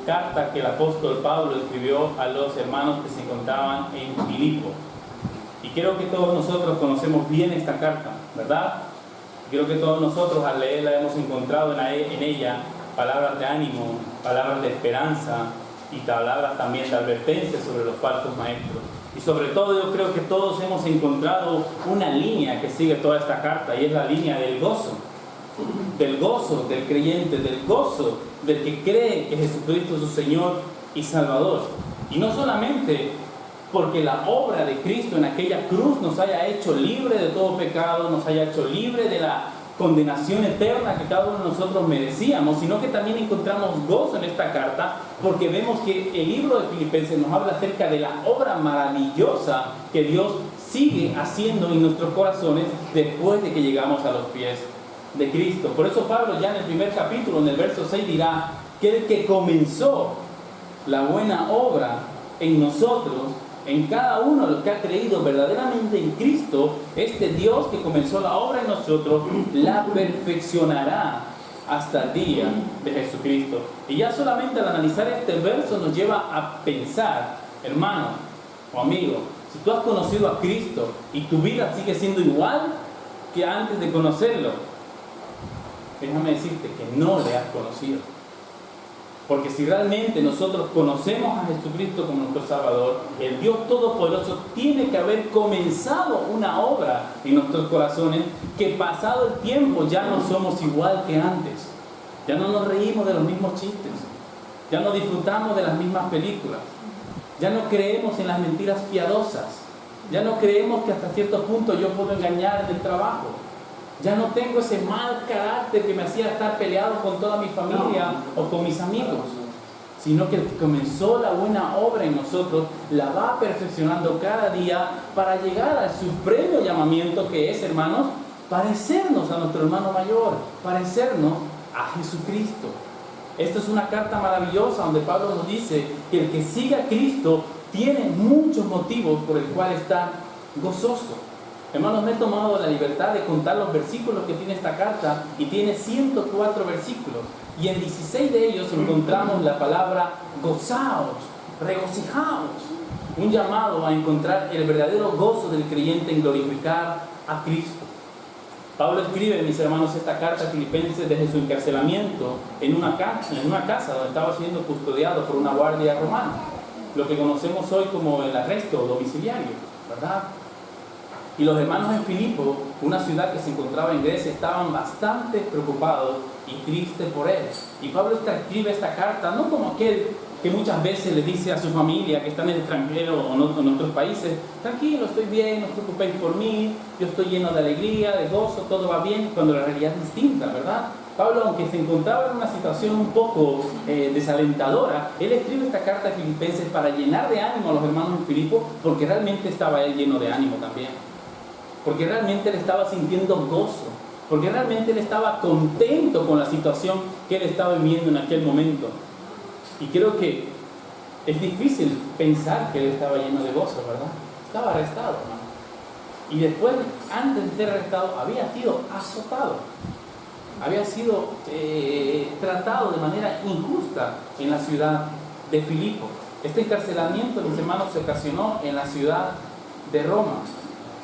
carta que el apóstol Pablo escribió a los hermanos que se encontraban en Filipo. Y creo que todos nosotros conocemos bien esta carta, ¿verdad? Creo que todos nosotros al leerla hemos encontrado en ella palabras de ánimo, palabras de esperanza y palabras también de advertencia sobre los falsos maestros. Y sobre todo yo creo que todos hemos encontrado una línea que sigue toda esta carta, y es la línea del gozo del creyente, del gozo del que cree que Jesucristo es su Señor y Salvador. Y no solamente porque la obra de Cristo en aquella cruz nos haya hecho libre de todo pecado, nos haya hecho libre de la condenación eterna que cada uno de nosotros merecíamos, sino que también encontramos gozo en esta carta porque vemos que el libro de Filipenses nos habla acerca de la obra maravillosa que Dios sigue haciendo en nuestros corazones después de que llegamos a los pies de Cristo. Por eso Pablo ya en el primer capítulo, en el verso 6, dirá que el que comenzó la buena obra en nosotros, en cada uno de los que ha creído verdaderamente en Cristo, este Dios que comenzó la obra en nosotros, la perfeccionará hasta el día de Jesucristo. Y ya solamente al analizar este verso nos lleva a pensar, hermano o amigo, si tú has conocido a Cristo y tu vida sigue siendo igual que antes de conocerlo, déjame decirte que no le has conocido. Porque si realmente nosotros conocemos a Jesucristo como nuestro Salvador, el Dios Todopoderoso tiene que haber comenzado una obra en nuestros corazones que pasado el tiempo ya no somos igual que antes. Ya no nos reímos de los mismos chistes, ya no disfrutamos de las mismas películas, ya no creemos en las mentiras piadosas, ya no creemos que hasta cierto punto yo puedo engañar en el trabajo. Ya no tengo ese mal carácter que me hacía estar peleado con toda mi familia o con mis amigos, sino que el que comenzó la buena obra en nosotros la va perfeccionando cada día para llegar al supremo llamamiento que es, hermanos, parecernos a nuestro hermano mayor, parecernos a Jesucristo. Esta es una carta maravillosa donde Pablo nos dice que el que siga a Cristo tiene muchos motivos por el cual está gozoso. Hermanos, me he tomado la libertad de contar los versículos que tiene esta carta y tiene 104 versículos. Y en 16 de ellos encontramos la palabra gozaos, regocijaos. Un llamado a encontrar el verdadero gozo del creyente en glorificar a Cristo. Pablo escribe, mis hermanos, esta carta a Filipenses desde su encarcelamiento en una casa donde estaba siendo custodiado por una guardia romana. Lo que conocemos hoy como el arresto domiciliario, ¿verdad? Y los hermanos en Filipo, una ciudad que se encontraba en Grecia, estaban bastante preocupados y tristes por él. Y Pablo escribe esta carta, no como aquel que muchas veces le dice a su familia que está en el extranjero o en otros países: tranquilo, estoy bien, no os preocupéis por mí, yo estoy lleno de alegría, de gozo, todo va bien, cuando la realidad es distinta, ¿verdad? Pablo, aunque se encontraba en una situación un poco desalentadora, él escribe esta carta a Filipenses para llenar de ánimo a los hermanos en Filipo, porque realmente estaba él lleno de ánimo también. Porque realmente él estaba sintiendo gozo, porque realmente él estaba contento con la situación que él estaba viviendo en aquel momento. Y creo que es difícil pensar que él estaba lleno de gozo, ¿verdad? Estaba arrestado, hermano. Y después, antes de ser arrestado, había sido azotado. Había sido tratado de manera injusta en la ciudad de Filipo. Este encarcelamiento, mis hermanos, se ocasionó en la ciudad de Roma.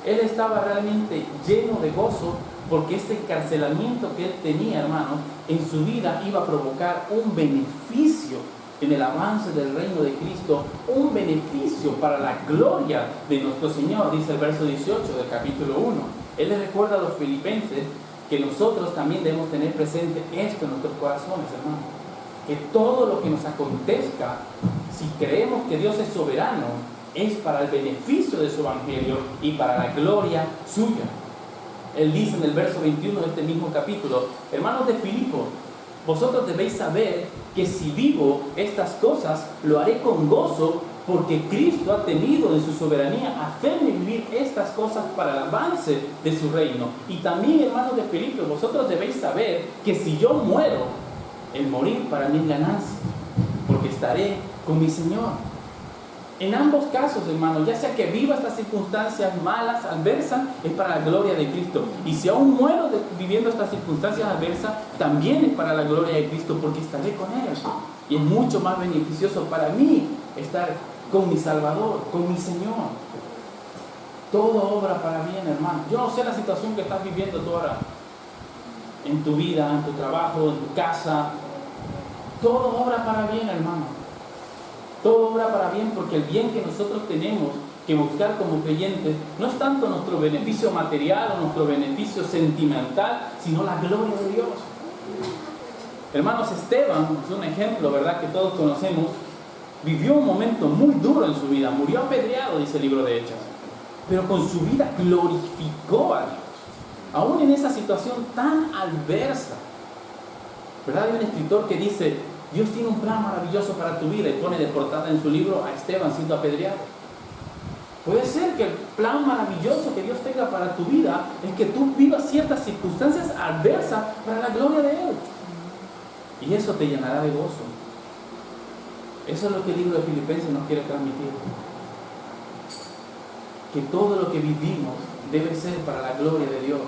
Él estaba realmente lleno de gozo porque este encarcelamiento que él tenía, hermano, en su vida iba a provocar un beneficio en el avance del reino de Cristo, un beneficio para la gloria de nuestro Señor, dice el verso 18 del capítulo 1. Él les recuerda a los filipenses que nosotros también debemos tener presente esto en nuestros corazones, hermano, que todo lo que nos acontezca, si creemos que Dios es soberano, es para el beneficio de su evangelio y para la gloria suya. Él dice en el verso 21 de este mismo capítulo: hermanos de Filipo, vosotros debéis saber que si vivo estas cosas, lo haré con gozo, porque Cristo ha tenido en su soberanía hacerme vivir estas cosas para el avance de su reino. Y también, hermanos de Filipo, vosotros debéis saber que si yo muero, el morir para mí es ganancia, porque estaré con mi Señor. En ambos casos, hermanos, ya sea que viva estas circunstancias malas, adversas, es para la gloria de Cristo. Y si aún muero viviendo estas circunstancias adversas, también es para la gloria de Cristo, porque estaré con Él. Y es mucho más beneficioso para mí estar con mi Salvador, con mi Señor. Todo obra para bien, hermano. Yo no sé la situación que estás viviendo tú ahora, en tu vida, en tu trabajo, en tu casa. Todo obra para bien, hermano. Todo obra para bien, porque el bien que nosotros tenemos que buscar como creyentes no es tanto nuestro beneficio material o nuestro beneficio sentimental, sino la gloria de Dios. Hermanos, Esteban es un ejemplo, ¿verdad?, que todos conocemos. Vivió un momento muy duro en su vida, murió apedreado, dice el libro de Hechos, pero con su vida glorificó a Dios, aún en esa situación tan adversa, ¿verdad? Hay un escritor que dice: Dios tiene un plan maravilloso para tu vida, y pone de portada en su libro a Esteban siendo apedreado. Puede ser que el plan maravilloso que Dios tenga para tu vida es que tú vivas ciertas circunstancias adversas para la gloria de Él, y eso te llenará de gozo. Eso es lo que el libro de Filipenses nos quiere transmitir, que todo lo que vivimos debe ser para la gloria de Dios.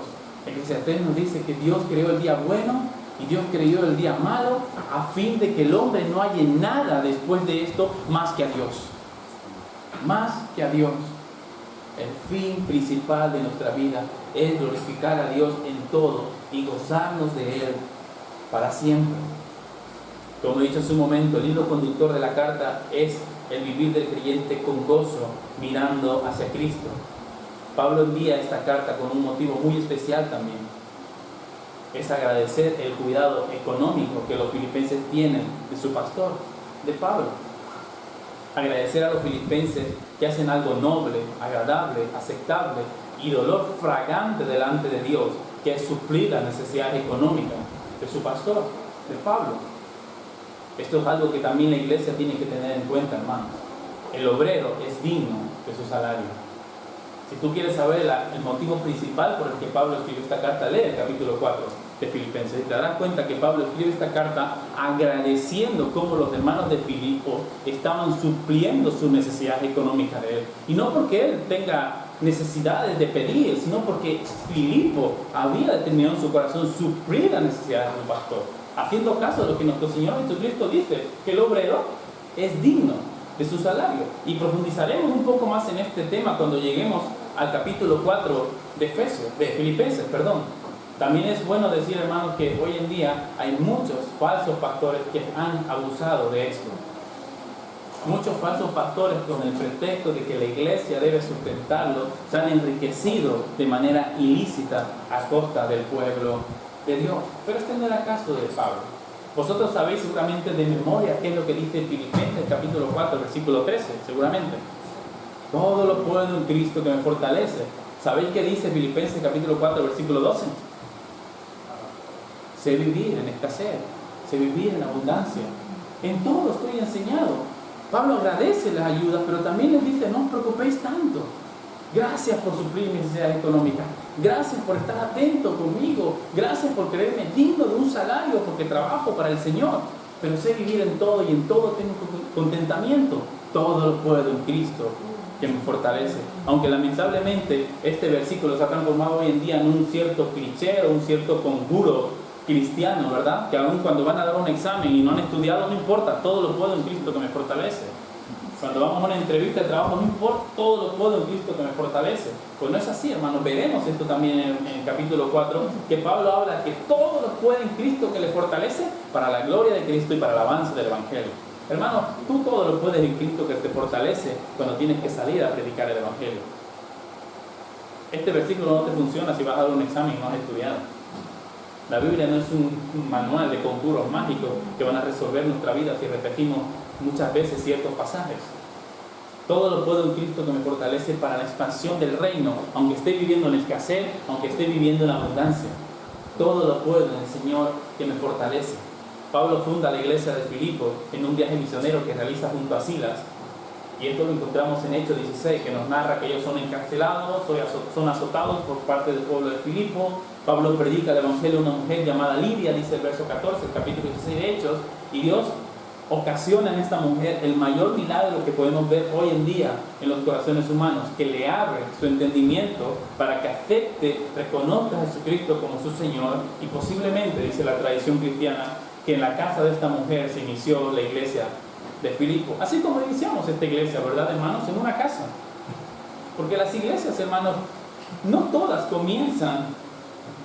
Eclesiastés nos dice que Dios creó el día bueno y Dios creó el día malo, a fin de que el hombre no halle nada después de esto más que a Dios. Más que a Dios. El fin principal de nuestra vida es glorificar a Dios en todo y gozarnos de Él para siempre. Como he dicho en su momento, el hilo conductor de la carta es el vivir del creyente con gozo, mirando hacia Cristo. Pablo envía esta carta con un motivo muy especial también. Es agradecer el cuidado económico que los filipenses tienen de su pastor, de Pablo. Agradecer a los filipenses que hacen algo noble, agradable, aceptable y dolor fragante delante de Dios, que es suplir las necesidades económicas de su pastor, de Pablo. Esto es algo que también la iglesia tiene que tener en cuenta, hermanos. El obrero es digno de su salario. Si tú quieres saber el motivo principal por el que Pablo escribió esta carta, lee el capítulo 4 de Filipenses y te darás cuenta que Pablo escribe esta carta agradeciendo cómo los hermanos de Filipo estaban supliendo sus necesidades económicas de él. Y no porque él tenga necesidades de pedir, sino porque Filipo había determinado en su corazón suplir las necesidades de su pastor, haciendo caso de lo que nuestro Señor Jesucristo dice, que el obrero es digno de su salario. Y profundizaremos un poco más en este tema cuando lleguemos al capítulo 4 de Filipenses. También es bueno decir, hermanos, que hoy en día hay muchos falsos pastores que han abusado de esto. Muchos falsos pastores, con el pretexto de que la iglesia debe sustentarlo, se han enriquecido de manera ilícita a costa del pueblo de Dios. Pero este no era el caso de Pablo. Vosotros sabéis seguramente de memoria qué es lo que dice Filipenses capítulo 4 versículo 13, seguramente. Todo lo puedo en Cristo que me fortalece. ¿Sabéis qué dice Filipenses capítulo 4 versículo 12? Sé vivir en escasez, sé vivir en abundancia. En todo estoy enseñado. Pablo agradece las ayudas, pero también les dice: no os preocupéis tanto. Gracias por suplir mis necesidades económicas. Gracias por estar atento conmigo. Gracias por creerme digno de un salario, porque trabajo para el Señor. Pero sé vivir en todo, y en todo tengo contentamiento. Todo lo puedo en Cristo que me fortalece. Aunque lamentablemente este versículo se ha transformado hoy en día en un cierto cliché o un cierto conjuro cristiano, ¿verdad? Que aún cuando van a dar un examen y no han estudiado, no importa, todo lo puedo en Cristo que me fortalece. Cuando vamos a una entrevista de trabajo, no importa, todo lo puedo en Cristo que me fortalece. Pues no es así, hermanos. Veremos esto también en el capítulo 4, que Pablo habla que todo lo puede en Cristo que le fortalece para la gloria de Cristo y para el avance del Evangelio. Hermano, tú todo lo puedes en Cristo que te fortalece cuando tienes que salir a predicar el Evangelio. Este versículo no te funciona si vas a dar un examen y no has estudiado. La Biblia no es un manual de conjuros mágicos que van a resolver nuestra vida si repetimos muchas veces ciertos pasajes. Todo lo puedo en Cristo que me fortalece para la expansión del reino, aunque esté viviendo en escasez, aunque esté viviendo en abundancia. Todo lo puedo en el Señor que me fortalece. Pablo funda la iglesia de Filipo en un viaje misionero que realiza junto a Silas, y esto lo encontramos en Hechos 16, que nos narra que ellos son encarcelados, son azotados por parte del pueblo de Filipo. Pablo predica el evangelio a una mujer llamada Lidia, dice el verso 14, el capítulo 16 de Hechos, y Dios ocasiona en esta mujer el mayor milagro que podemos ver hoy en día en los corazones humanos, que le abre su entendimiento para que acepte, reconozca a Jesucristo como su Señor, y posiblemente, dice la tradición cristiana, que en la casa de esta mujer se inició la iglesia de Filipo. Así como iniciamos esta iglesia, ¿verdad, hermanos? En una casa. Porque las iglesias, hermanos, no todas comienzan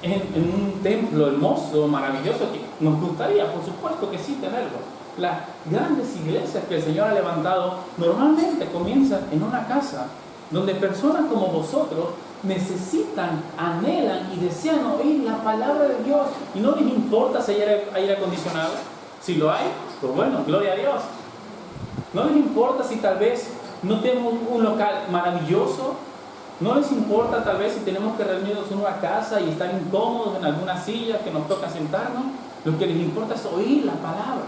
en un templo hermoso, maravilloso, que nos gustaría, por supuesto que sí, tenerlo. Las grandes iglesias que el Señor ha levantado normalmente comienzan en una casa donde personas como vosotros necesitan, anhelan y desean oír la palabra de Dios, y no les importa si hay aire acondicionado. Si lo hay, pues bueno, gloria a Dios. No les importa si tal vez no tenemos un local maravilloso. No les importa tal vez si tenemos que reunirnos en una casa y estar incómodos en alguna silla que nos toca sentarnos. Lo que les importa es oír la palabra.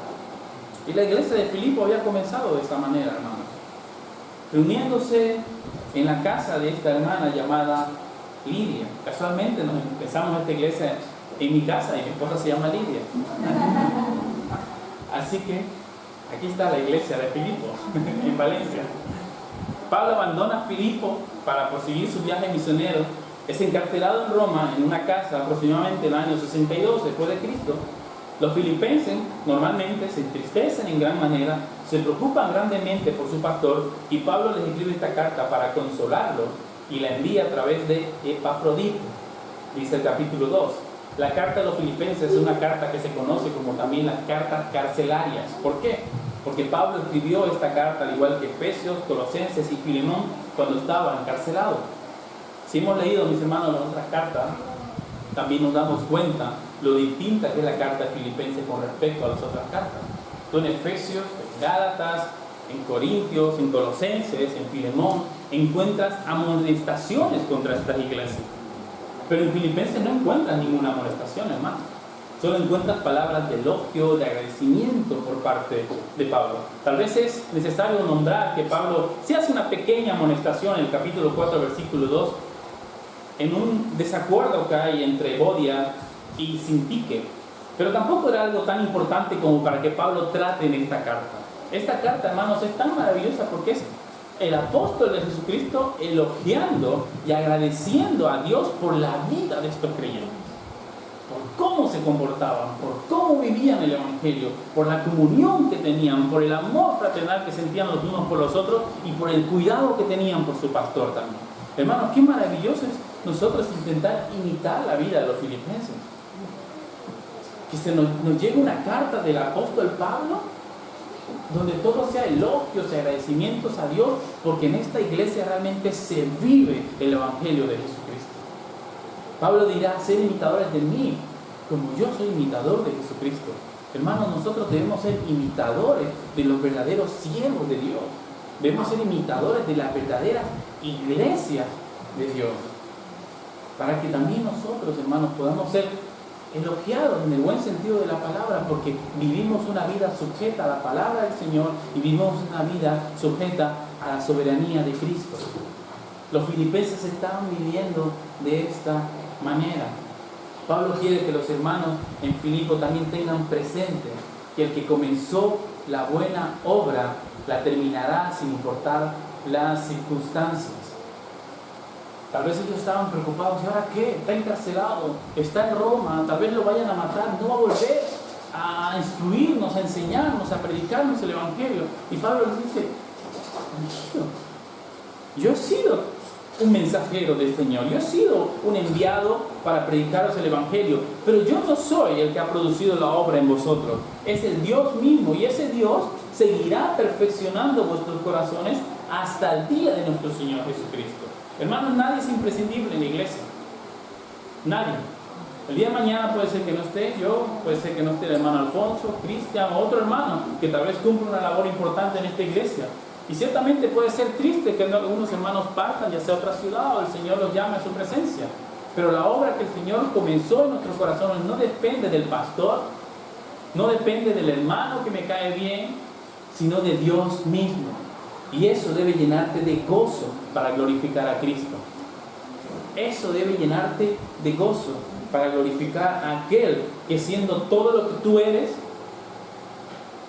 Y la iglesia de Filipo había comenzado de esta manera, hermanos, reuniéndose en la casa de esta hermana llamada Lidia. Casualmente nos empezamos esta iglesia en mi casa y mi esposa se llama Lidia. Así que aquí está la iglesia de Filipo, en Valencia. Pablo abandona Filipo para proseguir su viaje misionero. Es encarcelado en Roma, en una casa, aproximadamente en el año 62 después de Cristo. Los filipenses normalmente se entristecen en gran manera, se preocupan grandemente por su pastor, y Pablo les escribe esta carta para consolarlos y la envía a través de Epafrodito. Dice el capítulo 2. La carta de los filipenses es una carta que se conoce como también las cartas carcelarias. ¿Por qué? Porque Pablo escribió esta carta, al igual que Efesios, Colosenses y Filemón, cuando estaba encarcelado. Si hemos leído, mis hermanos, las otras cartas, también nos damos cuenta lo distinta que es la carta de Filipenses con respecto a las otras cartas. Tú en Efesios, en Gálatas, en Corintios, en Colosenses, en Filemón, encuentras amonestaciones contra estas iglesias. Pero en Filipenses no encuentras ninguna amonestación, hermano. Solo encuentras palabras de elogio, de agradecimiento por parte de Pablo. Tal vez es necesario nombrar que Pablo sí hace una pequeña amonestación en el capítulo 4, versículo 2, en un desacuerdo que hay entre Evodia y Sintique. Pero tampoco era algo tan importante como para que Pablo trate en esta carta. Esta carta, hermanos, es tan maravillosa porque es el apóstol de Jesucristo elogiando y agradeciendo a Dios por la vida de estos creyentes, por cómo se comportaban, por cómo vivían el Evangelio, por la comunión que tenían, por el amor fraternal que sentían los unos por los otros y por el cuidado que tenían por su pastor también. Hermanos, qué maravilloso es nosotros intentar imitar la vida de los filipenses. Que nos llegue una carta del apóstol Pablo donde todo sea elogios y agradecimientos a Dios, porque en esta iglesia realmente se vive el Evangelio de Jesucristo. Pablo dirá: ser imitadores de mí, como yo soy imitador de Jesucristo. Hermanos, nosotros debemos ser imitadores de los verdaderos siervos de Dios. Debemos ser imitadores de las verdaderas iglesias de Dios, para que también nosotros, hermanos, podamos ser elogiados en el buen sentido de la palabra, porque vivimos una vida sujeta a la palabra del Señor y vivimos una vida sujeta a la soberanía de Cristo. Los filipenses estaban viviendo de esta manera. Pablo quiere que los hermanos en Filipo también tengan presente que el que comenzó la buena obra la terminará sin importar las circunstancias. Tal vez ellos estaban preocupados: ¿y ahora qué? Está encarcelado, está en Roma, tal vez lo vayan a matar, no va a volver a instruirnos, a enseñarnos, a predicarnos el Evangelio. Y Pablo les dice: tranquilo, yo he sido un mensajero del Señor, yo he sido un enviado para predicaros el Evangelio, pero yo no soy el que ha producido la obra en vosotros, es el Dios mismo, y ese Dios seguirá perfeccionando vuestros corazones hasta el día de nuestro Señor Jesucristo. Hermanos, nadie es imprescindible en la iglesia. Nadie. El día de mañana puede ser que no esté yo, puede ser que no esté el hermano Alfonso, Cristian o otro hermano que tal vez cumple una labor importante en esta iglesia. Y ciertamente puede ser triste que algunos hermanos partan, ya sea a otra ciudad, o el Señor los llame a su presencia. Pero la obra que el Señor comenzó en nuestros corazones no depende del pastor, no depende del hermano que me cae bien, sino de Dios mismo. Y eso debe llenarte de gozo para glorificar a Cristo. Eso debe llenarte de gozo para glorificar a aquel que, siendo todo lo que tú eres,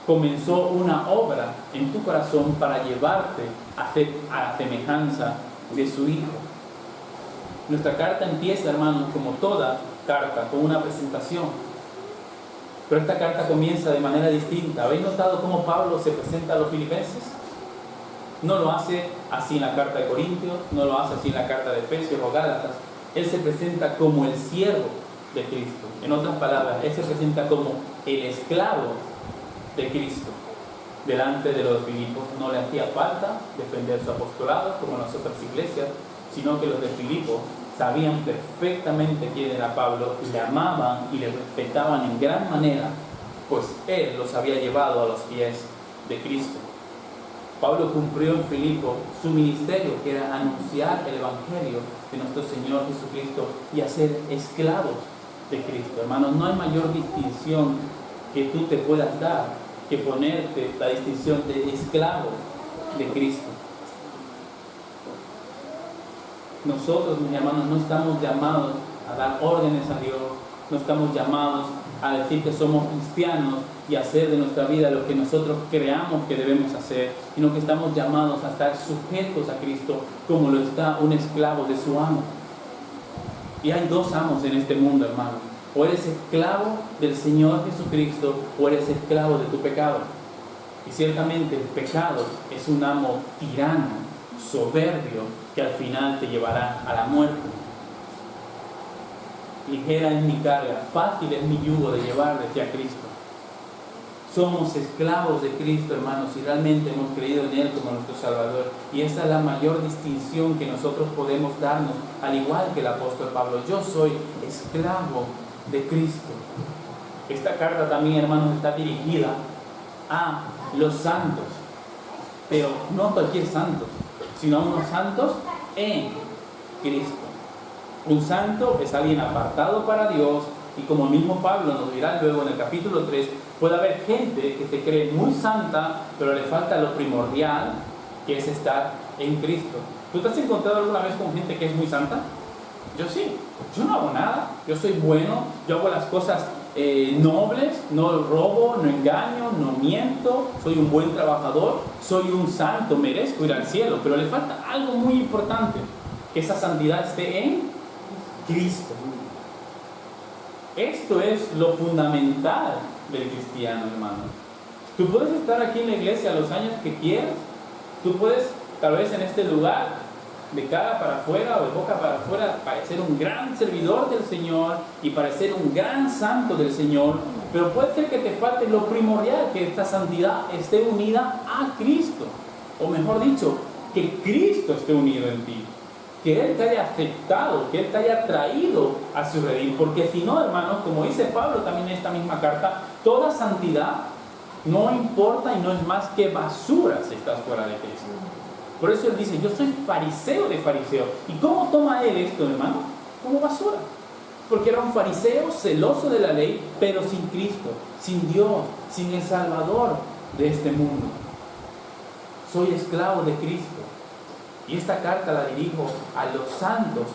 comenzó una obra en tu corazón para llevarte a la semejanza de su Hijo. Nuestra carta empieza, hermanos, como toda carta, con una presentación. Pero esta carta comienza de manera distinta. ¿Habéis notado cómo Pablo se presenta a los filipenses? No lo hace así en la carta de Corintios, no lo hace así en la carta de Efesios o Gálatas. Él se presenta como el siervo de Cristo. En otras palabras, él se presenta como el esclavo de Cristo. Delante de los de Filipos no le hacía falta defender su apostolado como en las otras iglesias, sino que los de Filipos sabían perfectamente quién era Pablo, y le amaban y le respetaban en gran manera, pues él los había llevado a los pies de Cristo. Pablo cumplió en Filipo su ministerio, que era anunciar el evangelio de nuestro Señor Jesucristo y hacer esclavos de Cristo. Hermanos, no hay mayor distinción que tú te puedas dar que ponerte la distinción de esclavo de Cristo. Nosotros, mis hermanos, no estamos llamados a dar órdenes a Dios, no estamos llamados a decir que somos cristianos y hacer de nuestra vida lo que nosotros creamos que debemos hacer, sino que estamos llamados a estar sujetos a Cristo como lo está un esclavo de su amo. Y hay dos amos en este mundo, hermanos. O eres esclavo del Señor Jesucristo o eres esclavo de tu pecado. Y ciertamente el pecado es un amo tirano, soberbio, que al final te llevará a la muerte. Ligera es mi carga, fácil es mi yugo de llevar hacia Cristo. Somos esclavos de Cristo, hermanos, y realmente hemos creído en Él como nuestro Salvador. Y esa es la mayor distinción que nosotros podemos darnos, al igual que el apóstol Pablo. Yo soy esclavo de Cristo. Esta carta también, hermanos, está dirigida a los santos, pero no a cualquier santo, sino a unos santos en Cristo. Un santo es alguien apartado para Dios, y como el mismo Pablo nos dirá luego en el capítulo 3, puede haber gente que se cree muy santa, pero le falta lo primordial, que es estar en Cristo. ¿Tú te has encontrado alguna vez con gente que es muy santa? Yo sí. Yo no hago nada, yo soy bueno, yo hago las cosas nobles, no robo, no engaño, no miento, soy un buen trabajador, soy un santo, merezco ir al cielo, pero le falta algo muy importante, que esa santidad esté en Cristo. Esto es lo fundamental del cristiano, hermano. Tú puedes estar aquí en la iglesia los años que quieras, tú puedes tal vez en este lugar de cara para afuera o de boca para afuera parecer un gran servidor del Señor y parecer un gran santo del Señor, pero puede ser que te falte lo primordial, que esta santidad esté unida a Cristo, o mejor dicho, que Cristo esté unido en ti, que Él te haya aceptado, que Él te haya traído a su redil, porque si no, hermanos, como dice Pablo también en esta misma carta, toda santidad no importa y no es más que basura si estás fuera de Cristo. Por eso él dice, yo soy fariseo de fariseos. ¿Y cómo toma él esto, hermano? Como basura. Porque era un fariseo celoso de la ley, pero sin Cristo, sin Dios, sin el Salvador de este mundo. Soy esclavo de Cristo. Y esta carta la dirijo a los santos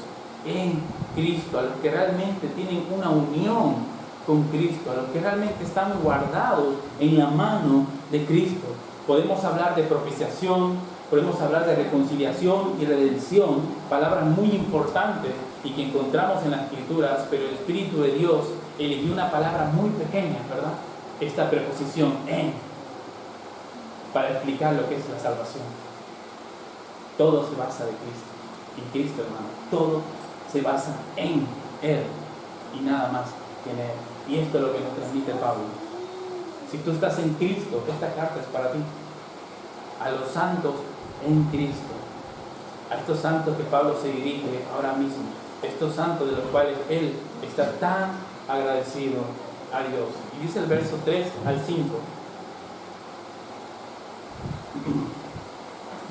en Cristo, a los que realmente tienen una unión con Cristo, a los que realmente están guardados en la mano de Cristo. Podemos hablar de propiciación, podemos hablar de reconciliación y redención, palabras muy importantes y que encontramos en las Escrituras, pero el Espíritu de Dios eligió una palabra muy pequeña, ¿verdad? Esta preposición en, para explicar lo que es la salvación. Todo se basa de Cristo, en Cristo, hermano. Todo se basa en Él y nada más que en Él. Y esto es lo que nos transmite Pablo. Si tú estás en Cristo, esta carta es para ti. A los santos en Cristo, a estos santos que Pablo se dirige ahora mismo, estos santos de los cuales él está tan agradecido a Dios. Y dice el verso 3 al 5: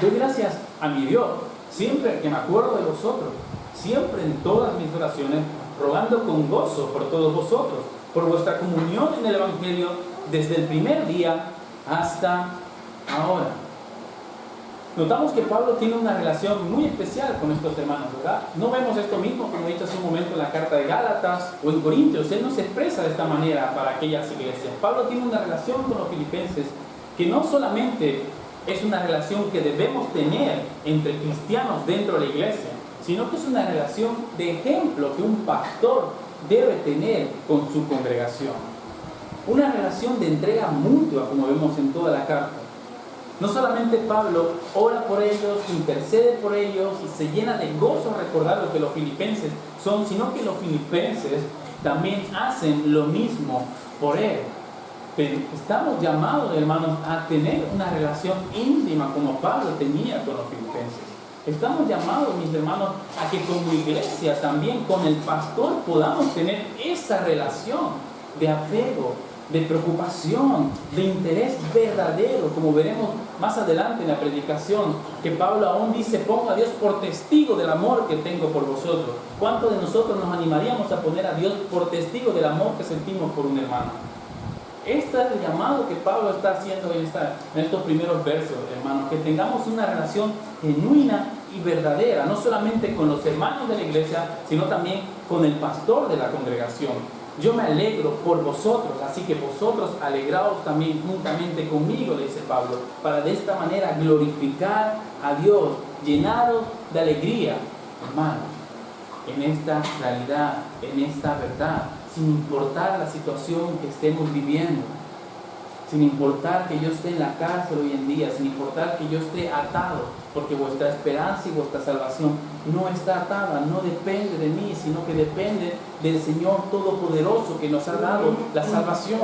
doy gracias a mi Dios siempre que me acuerdo de vosotros, siempre en todas mis oraciones, rogando con gozo por todos vosotros, por vuestra comunión en el Evangelio desde el primer día hasta ahora. Notamos que Pablo tiene una relación muy especial con estos hermanos, ¿verdad? No vemos esto mismo, como he dicho hace un momento, en la carta de Gálatas o en Corintios. Él no se expresa de esta manera para aquellas iglesias. Pablo tiene una relación con los filipenses que no solamente es una relación que debemos tener entre cristianos dentro de la iglesia, sino que es una relación de ejemplo que un pastor debe tener con su congregación. Una relación de entrega mutua, como vemos en toda la carta. No solamente Pablo ora por ellos, intercede por ellos y se llena de gozo al recordar lo que los filipenses son, sino que los filipenses también hacen lo mismo por él. Pero estamos llamados, hermanos, a tener una relación íntima como Pablo tenía con los filipenses. Estamos llamados, mis hermanos, a que como iglesia también con el pastor podamos tener esa relación de apego, de preocupación, de interés verdadero, como veremos más adelante en la predicación, que Pablo aún dice: pongo a Dios por testigo del amor que tengo por vosotros. ¿Cuántos de nosotros nos animaríamos a poner a Dios por testigo del amor que sentimos por un hermano? Este es el llamado que Pablo está haciendo en estos primeros versos, hermanos, que tengamos una relación genuina y verdadera, no solamente con los hermanos de la iglesia, sino también con el pastor de la congregación. Yo me alegro por vosotros, así que vosotros alegraos también juntamente conmigo, le dice Pablo, para de esta manera glorificar a Dios, llenados de alegría, hermanos, en esta realidad, en esta verdad, sin importar la situación que estemos viviendo, sin importar que yo esté en la cárcel hoy en día, sin importar que yo esté atado, porque vuestra esperanza y vuestra salvación no está atada, no depende de mí, sino que depende del Señor Todopoderoso que nos ha dado la salvación.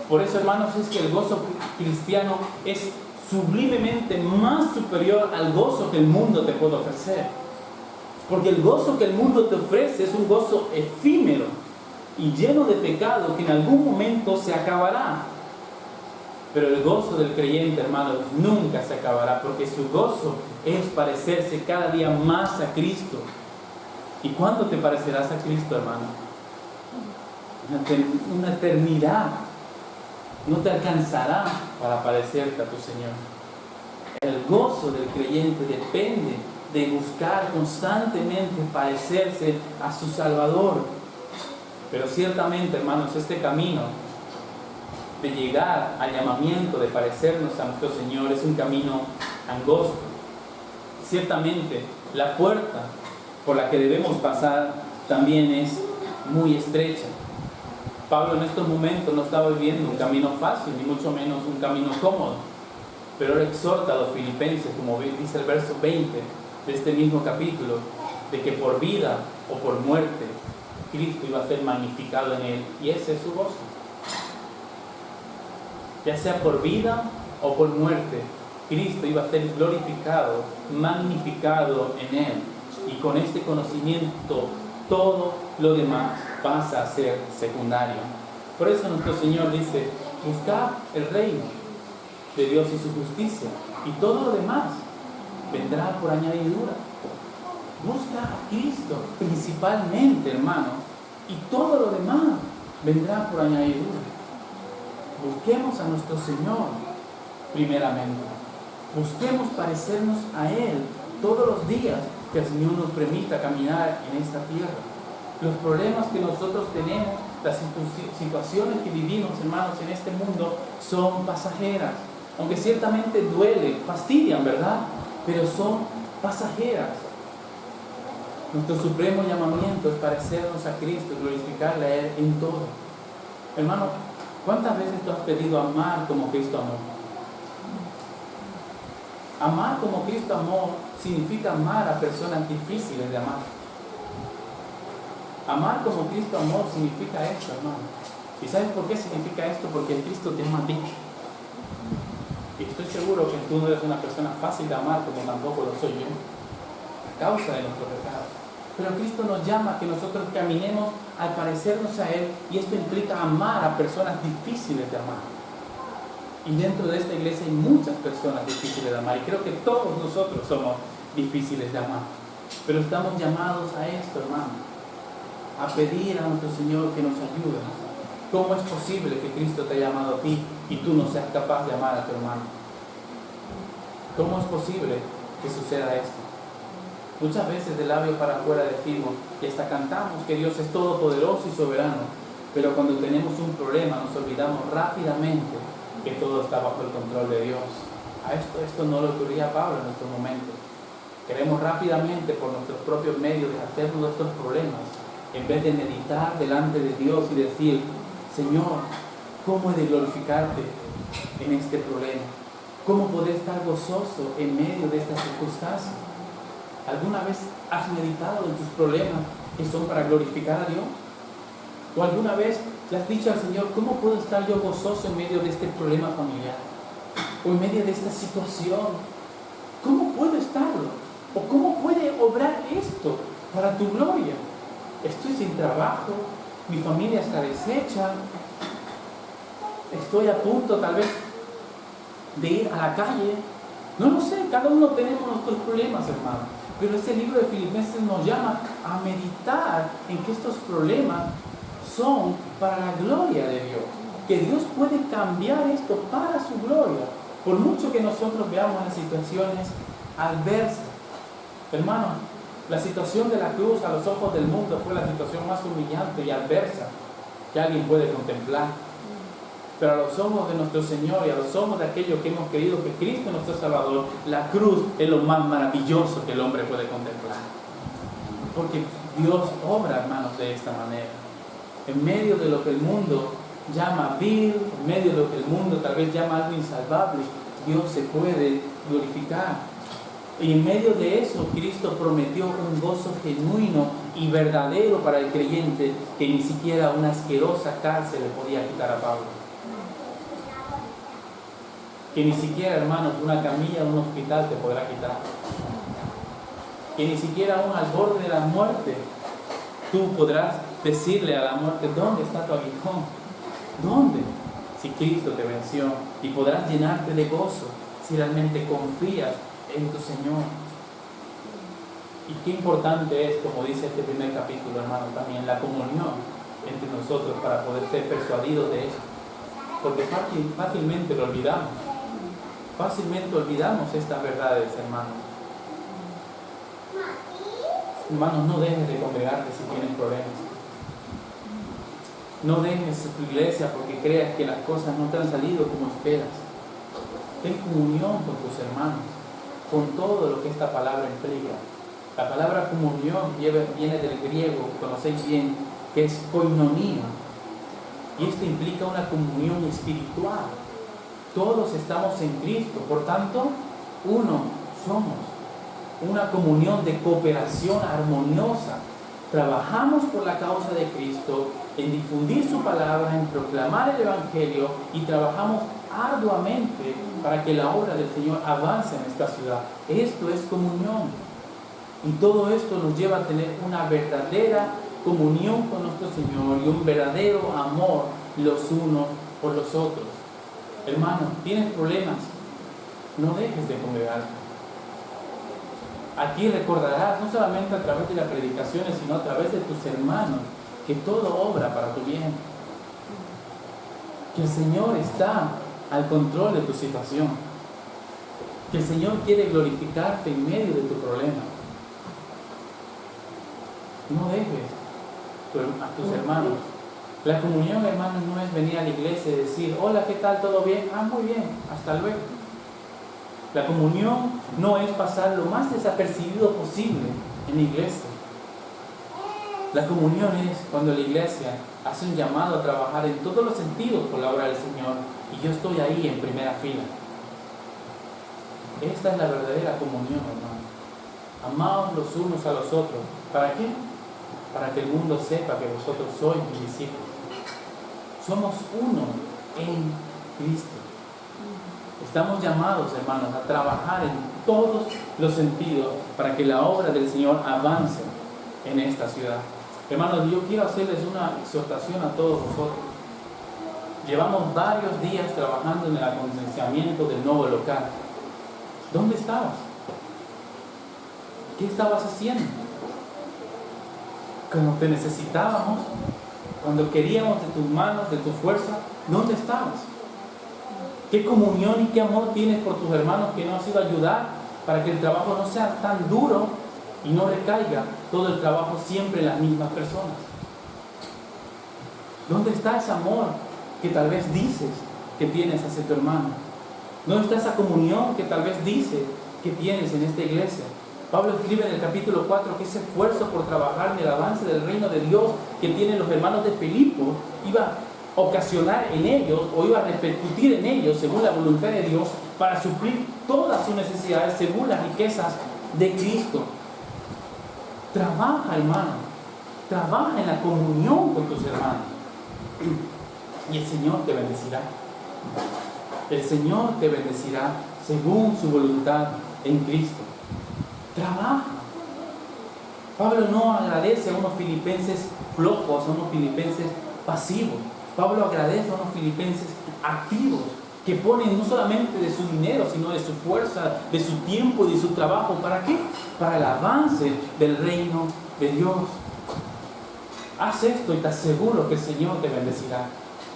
Por eso, hermanos, es que el gozo cristiano es sublimemente más superior al gozo que el mundo te puede ofrecer. Porque el gozo que el mundo te ofrece es un gozo efímero y lleno de pecado que en algún momento se acabará. Pero el gozo del creyente, hermanos, nunca se acabará, porque su gozo es parecerse cada día más a Cristo. ¿Y cuándo te parecerás a Cristo, hermano? Una eternidad. No te alcanzará para parecerte a tu Señor. El gozo del creyente depende de buscar constantemente parecerse a su Salvador. Pero ciertamente, hermanos, este camino de llegar al llamamiento de parecernos a nuestro Señor es un camino angosto. Ciertamente la puerta por la que debemos pasar también es muy estrecha. Pablo en estos momentos no estaba viviendo un camino fácil, ni mucho menos un camino cómodo, pero él exhorta a los filipenses, como dice el verso 20 de este mismo capítulo, de que por vida o por muerte Cristo iba a ser magnificado en él, y ese es su gozo. Ya sea por vida o por muerte, Cristo iba a ser glorificado, magnificado en él. Y con este conocimiento, todo lo demás pasa a ser secundario. Por eso nuestro Señor dice: buscad el reino de Dios y su justicia, y todo lo demás vendrá por añadidura. Busca a Cristo principalmente, hermano, y todo lo demás vendrá por añadidura. Busquemos a nuestro Señor primeramente. Busquemos parecernos a Él todos los días que el Señor nos permita caminar en esta tierra. Los problemas que nosotros tenemos, las situaciones que vivimos, hermanos, en este mundo son pasajeras. Aunque ciertamente duelen, fastidian, ¿verdad? Pero son pasajeras. Nuestro supremo llamamiento es parecernos a Cristo, glorificarle a Él en todo. Hermano, ¿cuántas veces tú has pedido amar como Cristo amó? Amar como Cristo amó significa amar a personas difíciles de amar. Amar como Cristo amó significa esto, hermano. ¿Y sabes por qué significa esto? Porque Cristo te ama a ti. Y estoy seguro que tú no eres una persona fácil de amar, como tampoco lo soy yo, a causa de nuestro pecado. Pero Cristo nos llama a que nosotros caminemos al parecernos a Él, y esto implica amar a personas difíciles de amar. Y dentro de esta iglesia hay muchas personas difíciles de amar, y creo que todos nosotros somos difíciles de amar. Pero estamos llamados a esto, hermano, a pedir a nuestro Señor que nos ayude. ¿Cómo es posible que Cristo te haya llamado a ti y tú no seas capaz de amar a tu hermano? ¿Cómo es posible que suceda esto? Muchas veces de labio para afuera decimos y hasta cantamos que Dios es todopoderoso y soberano, pero cuando tenemos un problema nos olvidamos rápidamente que todo está bajo el control de Dios. Esto no lo ocurría a Pablo en nuestro momento. Queremos rápidamente por nuestros propios medios deshacernos de estos problemas, en vez de meditar delante de Dios y decir, Señor, ¿cómo he de glorificarte en este problema? ¿Cómo poder estar gozoso en medio de esta circunstancia? ¿Alguna vez has meditado en tus problemas que son para glorificar a Dios? ¿O alguna vez le has dicho al Señor, ¿cómo puedo estar yo gozoso en medio de este problema familiar? ¿O en medio de esta situación? ¿Cómo puedo estarlo? ¿O cómo puede obrar esto para tu gloria? Estoy sin trabajo, mi familia está deshecha, estoy a punto tal vez de ir a la calle. No lo sé, cada uno tenemos nuestros problemas, hermano. Pero este libro de Filipenses nos llama a meditar en que estos problemas son para la gloria de Dios. Que Dios puede cambiar esto para su gloria. Por mucho que nosotros veamos las situaciones adversas. Hermano, la situación de la cruz a los ojos del mundo fue la situación más humillante y adversa que alguien puede contemplar. Pero a los ojos de nuestro Señor y a los ojos de aquellos que hemos creído que Cristo es nuestro Salvador, la cruz es lo más maravilloso que el hombre puede contemplar. Porque Dios obra, hermanos, de esta manera. En medio de lo que el mundo llama vil, en medio de lo que el mundo tal vez llama algo insalvable, Dios se puede glorificar. Y en medio de eso, Cristo prometió un gozo genuino y verdadero para el creyente que ni siquiera una asquerosa cárcel le podía quitar a Pablo. Que ni siquiera, hermanos, una camilla en un hospital te podrá quitar. Que ni siquiera aún al borde de la muerte tú podrás decirle a la muerte, ¿dónde está tu aguijón? ¿Dónde? Si Cristo te venció, y podrás llenarte de gozo si realmente confías en tu Señor. Y qué importante es, como dice este primer capítulo, hermano, también la comunión entre nosotros para poder ser persuadidos de esto. Porque fácilmente lo olvidamos. Fácilmente olvidamos estas verdades, hermanos. Hermanos, no dejes de congregarte si tienes problemas. No dejes tu iglesia porque creas que las cosas no te han salido como esperas. Ten comunión con tus hermanos, con todo lo que esta palabra implica. La palabra comunión viene del griego, conocéis bien, que es koinonia. Y esto implica una comunión espiritual. Todos estamos en Cristo, por tanto, uno somos. Una comunión de cooperación armoniosa. Trabajamos por la causa de Cristo, en difundir su palabra, en proclamar el Evangelio, y trabajamos arduamente para que la obra del Señor avance en esta ciudad. Esto es comunión. Y todo esto nos lleva a tener una verdadera comunión con nuestro Señor y un verdadero amor los unos por los otros. Hermano, ¿tienes problemas? No dejes de congregarte. Aquí recordarás, no solamente a través de las predicaciones, sino a través de tus hermanos, que todo obra para tu bien. Que el Señor está al control de tu situación. Que el Señor quiere glorificarte en medio de tu problema. No dejes a tus hermanos. La comunión, hermanos, no es venir a la iglesia y decir, hola, ¿qué tal? ¿Todo bien? Ah, muy bien, hasta luego. La comunión no es pasar lo más desapercibido posible en la iglesia. La comunión es cuando la iglesia hace un llamado a trabajar en todos los sentidos por la obra del Señor y yo estoy ahí en primera fila. Esta es la verdadera comunión, hermano. Amaos los unos a los otros. ¿Para qué? Para que el mundo sepa que vosotros sois mis discípulos. Somos uno en Cristo. Estamos llamados, hermanos, a trabajar en todos los sentidos para que la obra del Señor avance en esta ciudad. Hermanos, yo quiero hacerles una exhortación a todos vosotros. Llevamos varios días trabajando en el acondicionamiento del nuevo local. ¿Dónde estabas? ¿Qué estabas haciendo? Cuando te necesitábamos, cuando queríamos de tus manos, de tu fuerza, ¿dónde estabas? ¿Qué comunión y qué amor tienes por tus hermanos que no has ido a ayudar para que el trabajo no sea tan duro y no recaiga todo el trabajo siempre en las mismas personas? ¿Dónde está ese amor que tal vez dices que tienes hacia tu hermano? ¿Dónde está esa comunión que tal vez dices que tienes en esta iglesia? Pablo escribe en el capítulo 4 que ese esfuerzo por trabajar en el avance del reino de Dios que tienen los hermanos de Filipo iba a ocasionar en ellos o iba a repercutir en ellos según la voluntad de Dios para suplir todas sus necesidades según las riquezas de Cristo. Trabaja, hermano, trabaja en la comunión con tus hermanos y el Señor te bendecirá. El Señor te bendecirá según su voluntad en Cristo. Trabaja. Pablo no agradece a unos filipenses flojos, a unos filipenses pasivos. Pablo agradece a unos filipenses activos, que ponen no solamente de su dinero, sino de su fuerza, de su tiempo y de su trabajo. ¿Para qué? Para el avance del reino de Dios. Haz esto y te aseguro que el Señor te bendecirá.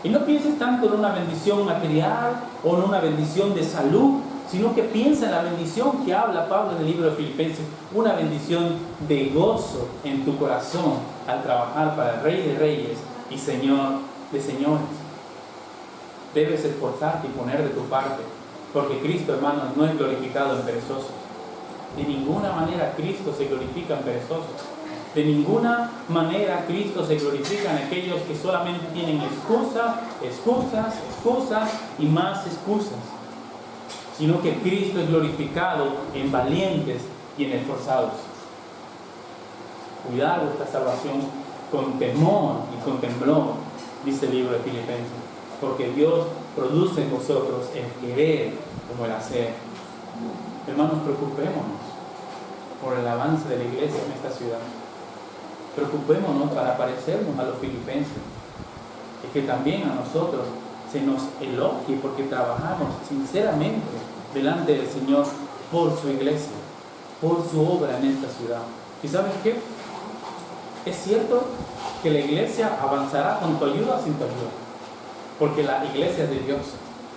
Y no pienses tanto en una bendición material o en una bendición de salud, sino que piensa en la bendición que habla Pablo en el libro de Filipenses, una bendición de gozo en tu corazón al trabajar para el Rey de Reyes y Señor de Señores. Debes esforzarte y poner de tu parte, porque Cristo, hermanos, no es glorificado en perezosos. De ninguna manera Cristo se glorifica en perezosos. De ninguna manera Cristo se glorifica en aquellos que solamente tienen excusas, excusas, excusas y más excusas. Sino que Cristo es glorificado en valientes y en esforzados. Cuidad vuestra salvación con temor y con temblor, dice el libro de Filipenses, porque Dios produce en vosotros el querer como el hacer. Hermanos, preocupémonos por el avance de la iglesia en esta ciudad. Preocupémonos para parecernos a los filipenses y que también a nosotros se nos elogie porque trabajamos sinceramente delante del Señor por su iglesia, por su obra en esta ciudad. ¿Y sabes qué? Es cierto que la iglesia avanzará con tu ayuda o sin tu ayuda, porque la iglesia es de Dios,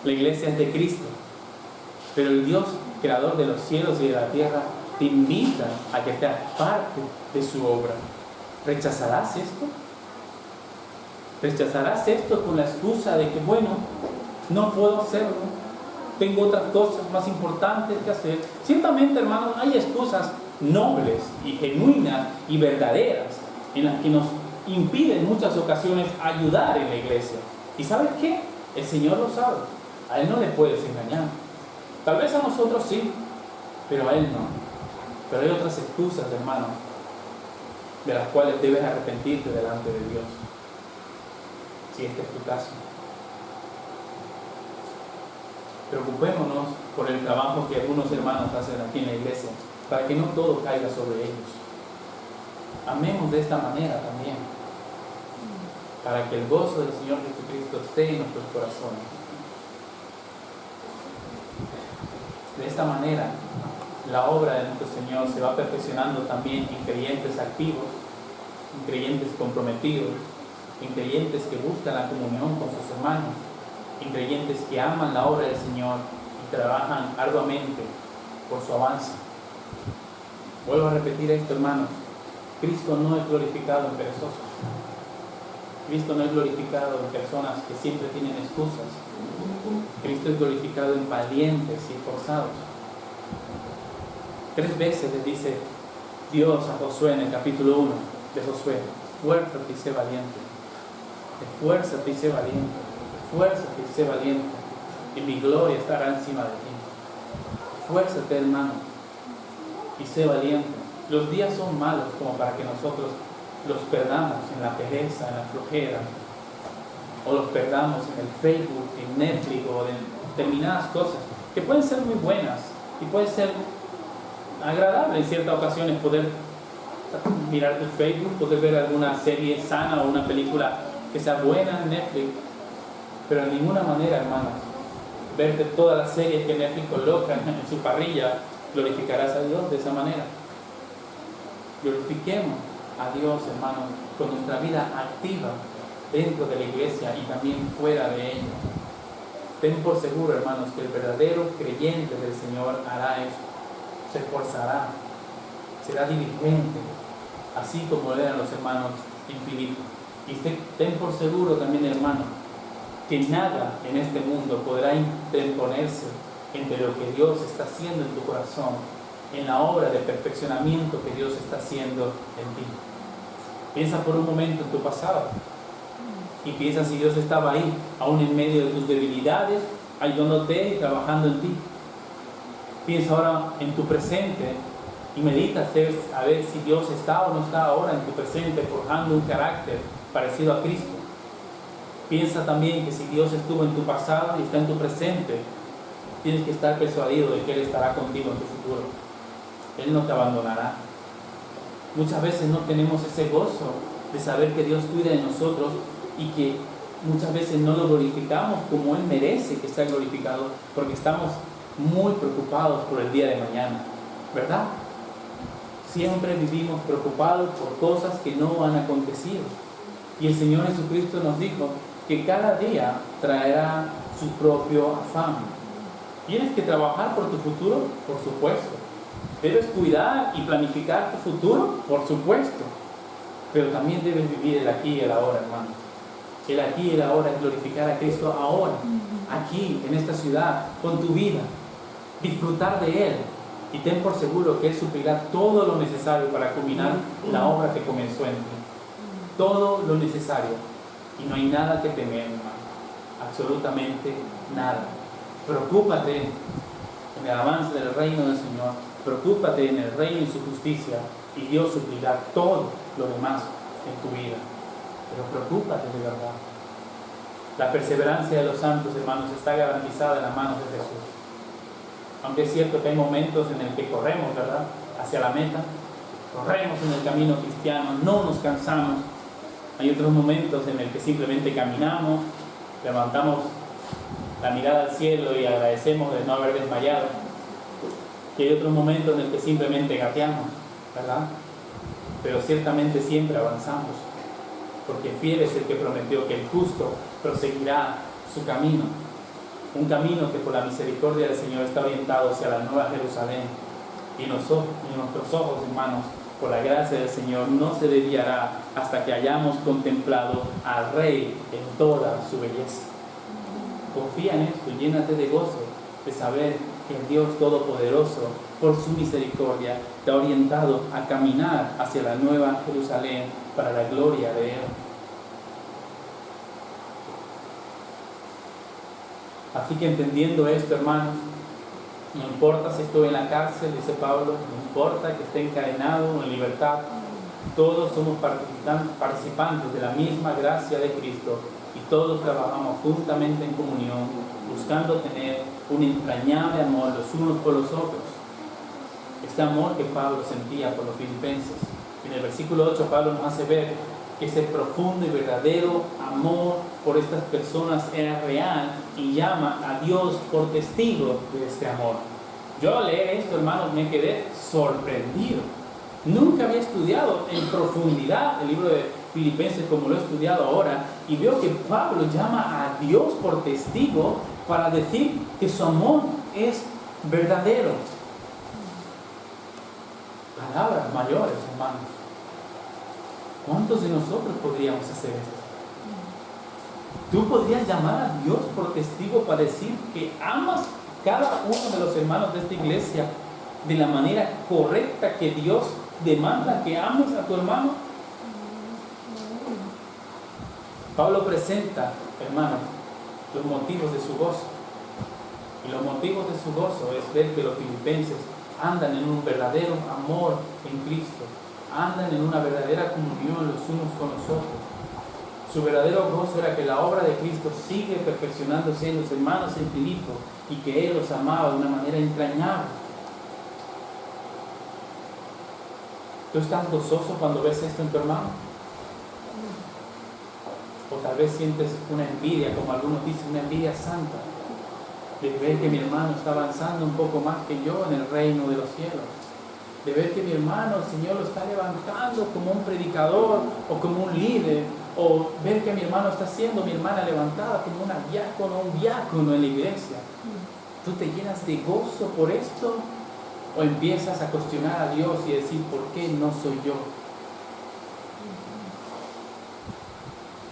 la iglesia es de Cristo, pero el Dios creador de los cielos y de la tierra te invita a que seas parte de su obra. ¿Rechazarás esto? ¿Rechazarás esto con la excusa de que, bueno, no puedo hacerlo, tengo otras cosas más importantes que hacer? Ciertamente, hermanos, hay excusas nobles y genuinas y verdaderas en las que nos impiden en muchas ocasiones ayudar en la iglesia. ¿Y sabes qué? El Señor lo sabe. A Él no le puedes engañar. Tal vez a nosotros sí, pero a Él no. Pero hay otras excusas, hermanos, de las cuales debes arrepentirte delante de Dios, si este es tu caso. Preocupémonos por el trabajo que algunos hermanos hacen aquí en la iglesia, para que no todo caiga sobre ellos. Amemos de esta manera también, para que el gozo del Señor Jesucristo esté en nuestros corazones. De esta manera, la obra de nuestro Señor se va perfeccionando también en creyentes activos, en creyentes comprometidos, en creyentes que buscan la comunión con sus hermanos, en creyentes que aman la obra del Señor y trabajan arduamente por su avance. Vuelvo a repetir esto, hermanos. Cristo no es glorificado en perezosos. Cristo no es glorificado en personas que siempre tienen excusas. Cristo es glorificado en valientes y esforzados. 3 veces le dice Dios a Josué en el capítulo 1 de Josué: esfuérzate y sé valiente. Esfuérzate y sé valiente. Esfuérzate y sé valiente. Y mi gloria estará encima de ti. Esfuérzate, hermano, y sé valiente. Los días son malos como para que nosotros los perdamos en la pereza, en la flojera, o los perdamos en el Facebook, en Netflix o en determinadas cosas que pueden ser muy buenas y puede ser agradable en ciertas ocasiones poder mirar tu Facebook, poder ver alguna serie sana o una película que sea buena en Netflix, pero de ninguna manera, hermanos, verte todas las series que Netflix coloca en su parrilla, glorificarás a Dios de esa manera. Glorifiquemos a Dios, hermanos, con nuestra vida activa dentro de la iglesia y también fuera de ella. ten por seguro, hermanos, que el verdadero creyente del Señor hará eso, se esforzará, será diligente, así como eran los hermanos en Filipo. Y ten por seguro también, hermano, que nada en este mundo podrá interponerse entre lo que Dios está haciendo en tu corazón, en la obra de perfeccionamiento que Dios está haciendo en ti. Piensa por un momento en tu pasado y piensa si Dios estaba ahí, aún en medio de tus debilidades, ayudándote y trabajando en ti. Piensa ahora en tu presente y medita a ver si Dios está o no está ahora en tu presente, forjando un carácter parecido a Cristo. Piensa también que si Dios estuvo en tu pasado y está en tu presente, tienes que estar persuadido de que Él estará contigo en tu futuro. Él no te abandonará. Muchas veces no tenemos ese gozo de saber que Dios cuida de nosotros y que muchas veces no lo glorificamos como Él merece que sea glorificado, porque estamos muy preocupados por el día de mañana, ¿verdad? Siempre vivimos preocupados por cosas que no han acontecido. Y el Señor Jesucristo nos dijo que cada día traerá su propio afán. ¿Tienes que trabajar por tu futuro? Por supuesto. ¿Debes cuidar y planificar tu futuro? Por supuesto. Pero también debes vivir el aquí y el ahora, hermano. El aquí y el ahora es glorificar a Cristo ahora, aquí, en esta ciudad, con tu vida. Disfrutar de Él. Y ten por seguro que Él suplirá todo lo necesario para culminar la obra que comenzó en ti. Todo lo necesario. Y no hay nada que temer, hermano. Absolutamente nada. Preocúpate en el avance del reino del Señor. Preocúpate en el reino y su justicia. Y Dios suplirá todo lo demás en tu vida. Pero preocúpate de verdad. La perseverancia de los santos, hermanos, está garantizada en las manos de Jesús. Aunque es cierto que hay momentos en el que corremos, ¿verdad?, hacia la meta. Corremos en el camino cristiano, no nos cansamos. Hay otros momentos en el que simplemente caminamos, levantamos la mirada al cielo y agradecemos de no haber desmayado. Y hay otros momentos en el que simplemente gateamos, ¿verdad? Pero ciertamente siempre avanzamos, porque fiel es el que prometió que el justo proseguirá su camino. Un camino que por la misericordia del Señor está orientado hacia la nueva Jerusalén. Y nuestros ojos, hermanos, por la gracia del Señor, no se desviará hasta que hayamos contemplado al Rey en toda su belleza. Confía en esto y llénate de gozo de saber que el Dios Todopoderoso, por su misericordia, te ha orientado a caminar hacia la nueva Jerusalén para la gloria de Él. Así que entendiendo esto, hermanos, no importa si estoy en la cárcel, dice Pablo, no importa que esté encadenado o en libertad, todos somos participantes de la misma gracia de Cristo y todos trabajamos juntamente en comunión, buscando tener un entrañable amor los unos por los otros. Este amor que Pablo sentía por los filipenses. En el versículo 8 Pablo nos hace ver que ese profundo y verdadero amor por estas personas era real y llama a Dios por testigo de este amor. Yo al leer esto, hermanos, me quedé sorprendido. Nunca había estudiado en profundidad el libro de Filipenses como lo he estudiado ahora, y veo que Pablo llama a Dios por testigo para decir que su amor es verdadero. Palabras mayores, hermanos. ¿Cuántos de nosotros podríamos hacer esto? ¿Tú podrías llamar a Dios por testigo para decir que amas a cada uno de los hermanos de esta iglesia de la manera correcta que Dios demanda que ames a tu hermano? Pablo presenta, hermanos, los motivos de su gozo. Y los motivos de su gozo es ver que los filipenses andan en un verdadero amor en Cristo. Andan en una verdadera comunión los unos con los otros. Su verdadero gozo era que la obra de Cristo sigue perfeccionándose en los hermanos en Filipo y que Él los amaba de una manera entrañable. ¿Tú estás gozoso cuando ves esto en tu hermano? O tal vez sientes una envidia, como algunos dicen, una envidia santa, de ver que mi hermano está avanzando un poco más que yo en el reino de los cielos. De ver que mi hermano, el Señor lo está levantando como un predicador o como un líder, o ver que mi hermano está haciendo, mi hermana levantada como una diácono, un diácono en la iglesia. ¿Tú te llenas de gozo por esto? ¿O empiezas a cuestionar a Dios y decir, ¿por qué no soy yo?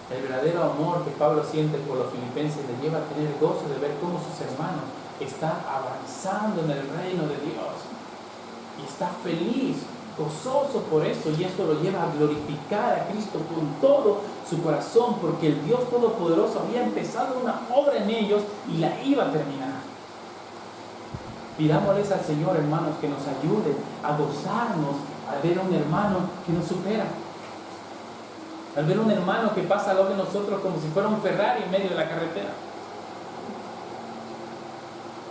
El verdadero amor que Pablo siente por los filipenses le lleva a tener gozo de ver cómo sus hermanos están avanzando en el reino de Dios. Y está feliz, gozoso por eso, y esto lo lleva a glorificar a Cristo con todo su corazón, porque el Dios Todopoderoso había empezado una obra en ellos y la iba a terminar. Pidámosles al Señor, hermanos, que nos ayude a gozarnos al ver a un hermano que nos supera, al ver a un hermano que pasa al lado de nosotros como si fuera un Ferrari en medio de la carretera.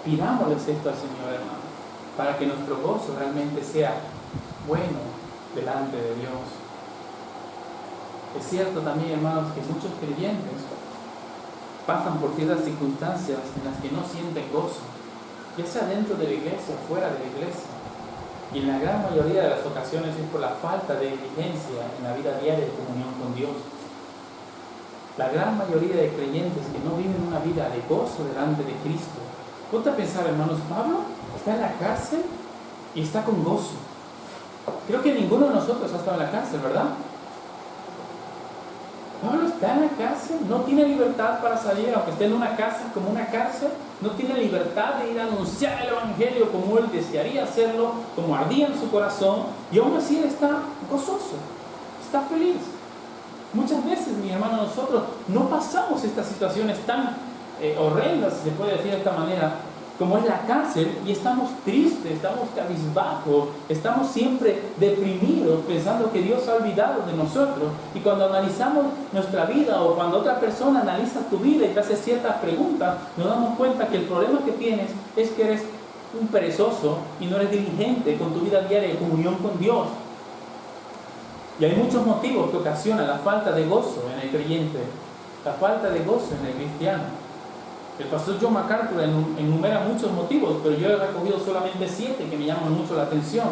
Pidámosles esto al Señor, hermano, para que nuestro gozo realmente sea bueno delante de Dios. Es cierto también, hermanos, que muchos creyentes pasan por ciertas circunstancias en las que no sienten gozo, ya sea dentro de la iglesia o fuera de la iglesia. Y en la gran mayoría de las ocasiones es por la falta de diligencia en la vida diaria de comunión con Dios. La gran mayoría de creyentes que no viven una vida de gozo delante de Cristo. Ponte a pensar, hermanos, Pablo está en la cárcel y está con gozo. Creo que ninguno de nosotros ha estado en la cárcel, ¿verdad? Pablo está en la cárcel, no tiene libertad para salir, aunque esté en una cárcel como una cárcel, no tiene libertad de ir a anunciar el Evangelio como él desearía hacerlo, como ardía en su corazón, y aún así él está gozoso, está feliz. Muchas veces, mi hermano, nosotros no pasamos estas situaciones tan horrendas, si se puede decir de esta manera, como es la cárcel, y estamos tristes, estamos cabizbajos, estamos siempre deprimidos, pensando que Dios se ha olvidado de nosotros. Y cuando analizamos nuestra vida, o cuando otra persona analiza tu vida y te hace ciertas preguntas, nos damos cuenta que el problema que tienes es que eres un perezoso y no eres diligente con tu vida diaria de comunión con Dios. Y hay muchos motivos que ocasionan la falta de gozo en el creyente, la falta de gozo en el cristiano. El pastor John MacArthur enumera muchos motivos, pero yo he recogido solamente 7 que me llaman mucho la atención.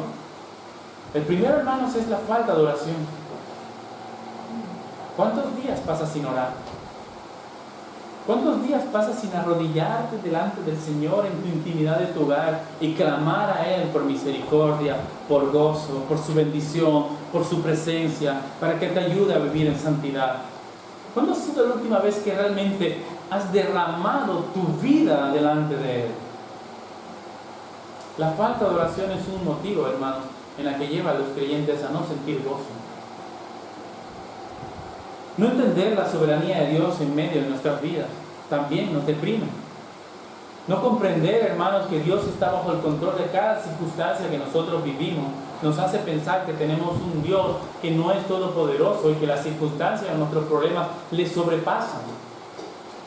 El primero, hermanos, es la falta de oración. ¿Cuántos días pasas sin orar? ¿Cuántos días pasas sin arrodillarte delante del Señor en tu intimidad de tu hogar y clamar a Él por misericordia, por gozo, por su bendición, por su presencia, para que te ayude a vivir en santidad? ¿Cuándo ha sido la última vez que realmente has derramado tu vida delante de Él? La falta de oración es un motivo, hermanos, en la que lleva a los creyentes a no sentir gozo. No entender la soberanía de Dios en medio de nuestras vidas también nos deprime. No comprender, hermanos, que Dios está bajo el control de cada circunstancia que nosotros vivimos nos hace pensar que tenemos un Dios que no es todopoderoso y que las circunstancias de nuestros problemas le sobrepasan.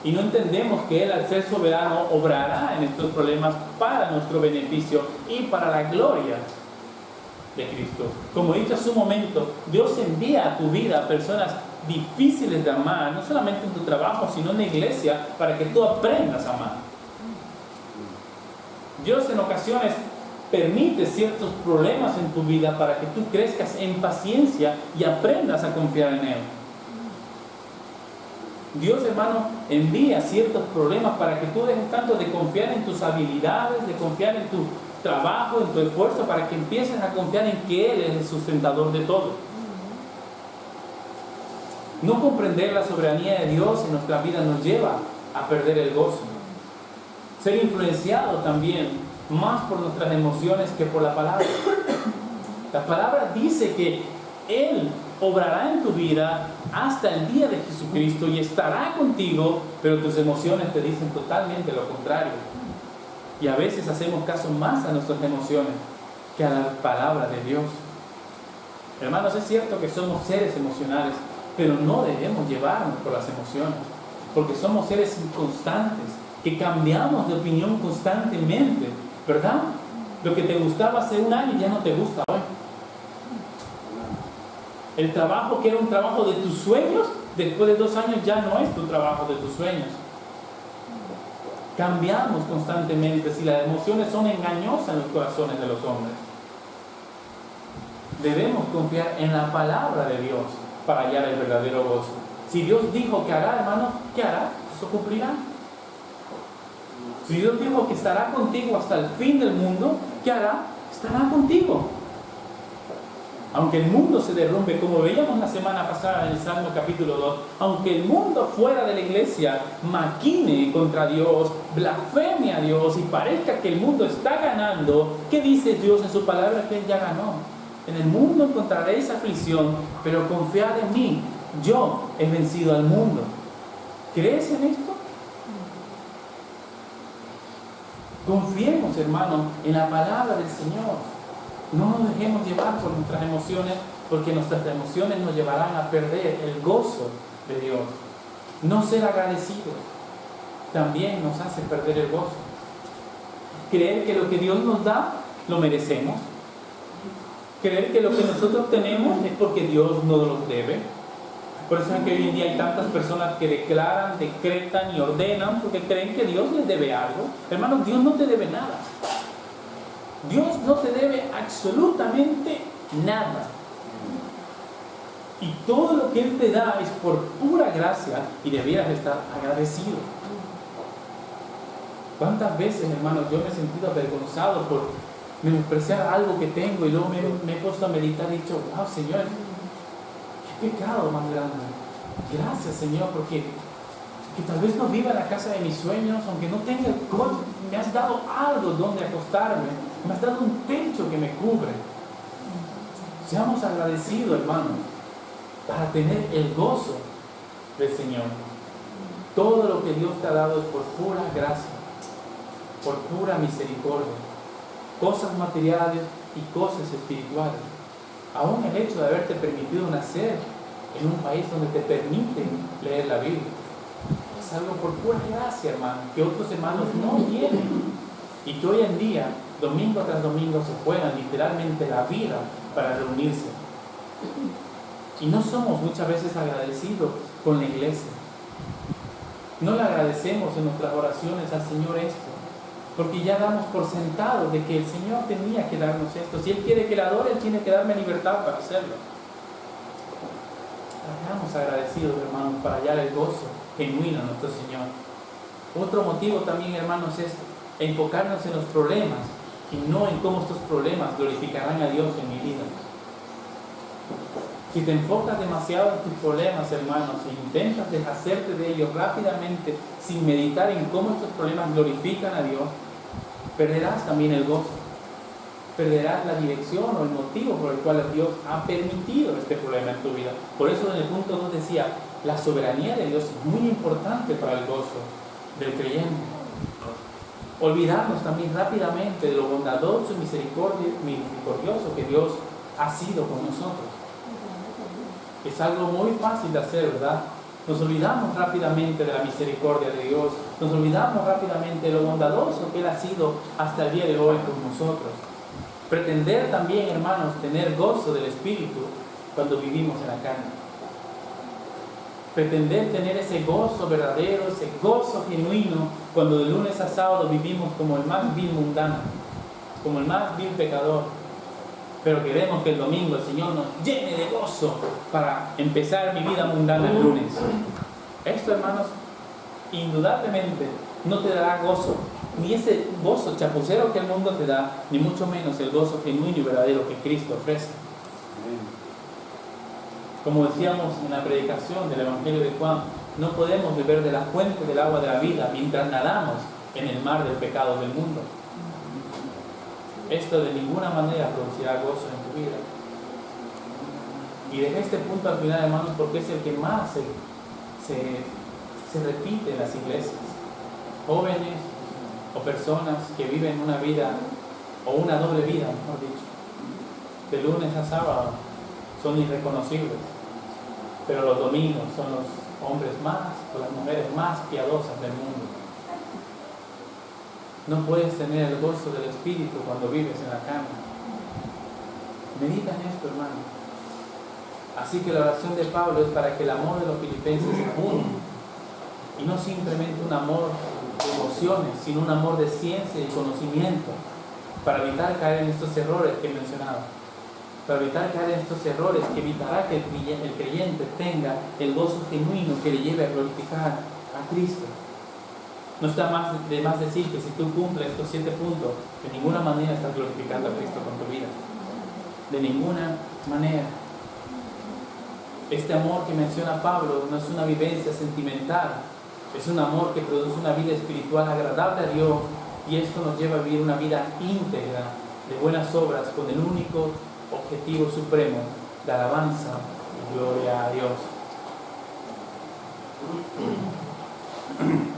Y no entendemos que Él, al ser soberano, obrará en estos problemas para nuestro beneficio y para la gloria de Cristo. Como he dicho hace un momento, Dios envía a tu vida a personas difíciles de amar, no solamente en tu trabajo, sino en la iglesia, para que tú aprendas a amar. Dios en ocasiones permite ciertos problemas en tu vida para que tú crezcas en paciencia y aprendas a confiar en Él. Dios, hermano, envía ciertos problemas para que tú dejes tanto de confiar en tus habilidades, de confiar en tu trabajo, en tu esfuerzo, para que empieces a confiar en que Él es el sustentador de todo. No comprender la soberanía de Dios en nuestra vida nos lleva a perder el gozo. Ser influenciado también más por nuestras emociones que por la palabra. La palabra dice que Él obrará en tu vida hasta el día de Jesucristo y estará contigo, pero tus emociones te dicen totalmente lo contrario. Y a veces hacemos caso más a nuestras emociones que a la palabra de Dios. Hermanos, es cierto que somos seres emocionales, pero no debemos llevarnos por las emociones, porque somos seres inconstantes, que cambiamos de opinión constantemente, ¿verdad? Lo que te gustaba hace un año ya no te gusta hoy. El trabajo que era un trabajo de tus sueños, después de 2 años ya no es tu trabajo de tus sueños. Cambiamos constantemente. Si las emociones son engañosas en los corazones de los hombres, debemos confiar en la palabra de Dios para hallar el verdadero gozo. Si Dios dijo que hará, hermano, ¿qué hará? Eso cumplirá. Si Dios dijo que estará contigo hasta el fin del mundo, ¿qué hará? Estará contigo. Aunque el mundo se derrumbe, como veíamos la semana pasada en el Salmo capítulo 2, aunque el mundo fuera de la iglesia maquine contra Dios, blasfeme a Dios y parezca que el mundo está ganando, ¿qué dice Dios en su palabra? Que Él ya ganó. En el mundo encontraréis aflicción, pero confiad en mí, yo he vencido al mundo. ¿Crees en esto? Confiemos, hermano, en la palabra del Señor. No nos dejemos llevar por nuestras emociones, porque nuestras emociones nos llevarán a perder el gozo de Dios. No ser agradecidos también nos hace perder el gozo. Creer que lo que Dios nos da, lo merecemos. Creer que lo que nosotros tenemos es porque Dios nos lo debe. Por eso es que hoy en día hay tantas personas que declaran, decretan y ordenan porque creen que Dios les debe algo. Hermanos, Dios no te debe nada. Dios no te debe absolutamente nada. Y todo lo que Él te da es por pura gracia y debieras estar agradecido. ¿Cuántas veces, hermanos, yo me he sentido avergonzado por menospreciar algo que tengo y luego me he puesto a meditar y he dicho, wow, Señor, qué pecado más grande. Gracias, Señor, porque que tal vez no viva en la casa de mis sueños, aunque no tenga el coche, me has dado algo donde acostarme, me has dado un techo que me cubre. Seamos agradecidos, hermanos, para tener el gozo del Señor. Todo lo que Dios te ha dado es por pura gracia, por pura misericordia, cosas materiales y cosas espirituales. Aún el hecho de haberte permitido nacer en un país donde te permiten leer la Biblia es algo por pura gracia, hermano, que otros hermanos no tienen y que hoy en día, domingo tras domingo, se juegan literalmente la vida para reunirse. Y no somos muchas veces agradecidos con la iglesia. No le agradecemos en nuestras oraciones al Señor esto, porque ya damos por sentado de que el Señor tenía que darnos esto. Si Él quiere que le adore, Él tiene que darme libertad para hacerlo. Seamos agradecidos, hermanos, para hallar el gozo genuino a nuestro Señor. Otro motivo también, hermanos, es enfocarnos en los problemas y no en cómo estos problemas glorificarán a Dios en mi vida. Si te enfocas demasiado en tus problemas, hermanos, e intentas deshacerte de ellos rápidamente sin meditar en cómo estos problemas glorifican a Dios, perderás también el gozo. Perderás la dirección o el motivo por el cual Dios ha permitido este problema en tu vida. Por eso en el punto 2 decía, la soberanía de Dios es muy importante para el gozo del creyente. Olvidarnos también rápidamente de lo bondadoso y misericordioso que Dios ha sido con nosotros. Es algo muy fácil de hacer, ¿verdad? Nos olvidamos rápidamente de la misericordia de Dios, nos olvidamos rápidamente de lo bondadoso que Él ha sido hasta el día de hoy con nosotros. Pretender también, hermanos, tener gozo del Espíritu cuando vivimos en la carne. Pretender tener ese gozo verdadero, ese gozo genuino, cuando de lunes a sábado vivimos como el más vil mundano, como el más vil pecador. Pero queremos que el domingo el Señor nos llene de gozo para empezar mi vida mundana el lunes. Esto, hermanos, indudablemente no te dará gozo, ni ese gozo chapucero que el mundo te da, ni mucho menos el gozo genuino y verdadero que Cristo ofrece. Como decíamos en la predicación del Evangelio de Juan, no podemos beber de la fuente del agua de la vida mientras nadamos en el mar del pecado del mundo. Esto de ninguna manera producirá gozo en tu vida. Y desde este punto al final, hermanos, porque es el que más se repite en las iglesias. Jóvenes o personas que viven una vida, o una doble vida, mejor dicho, de lunes a sábado, son irreconocibles, pero los domingos son los hombres más o las mujeres más piadosas del mundo. No puedes tener el gozo del Espíritu cuando vives en la carne. Medita en esto, hermano. Así que la oración de Pablo es para que el amor de los filipenses abunde, y no simplemente un amor de emociones, sino un amor de ciencia y conocimiento, para evitar caer en estos errores que he mencionado. para evitar caer en estos errores, que evitará que el creyente tenga el gozo genuino que le lleve a glorificar a Cristo. No está de más decir que si tú cumples estos 7 puntos, de ninguna manera estás glorificando a Cristo con tu vida. De ninguna manera. Este amor que menciona Pablo no es una vivencia sentimental, es un amor que produce una vida espiritual agradable a Dios, y esto nos lleva a vivir una vida íntegra de buenas obras con el único objetivo supremo de alabanza y gloria a Dios.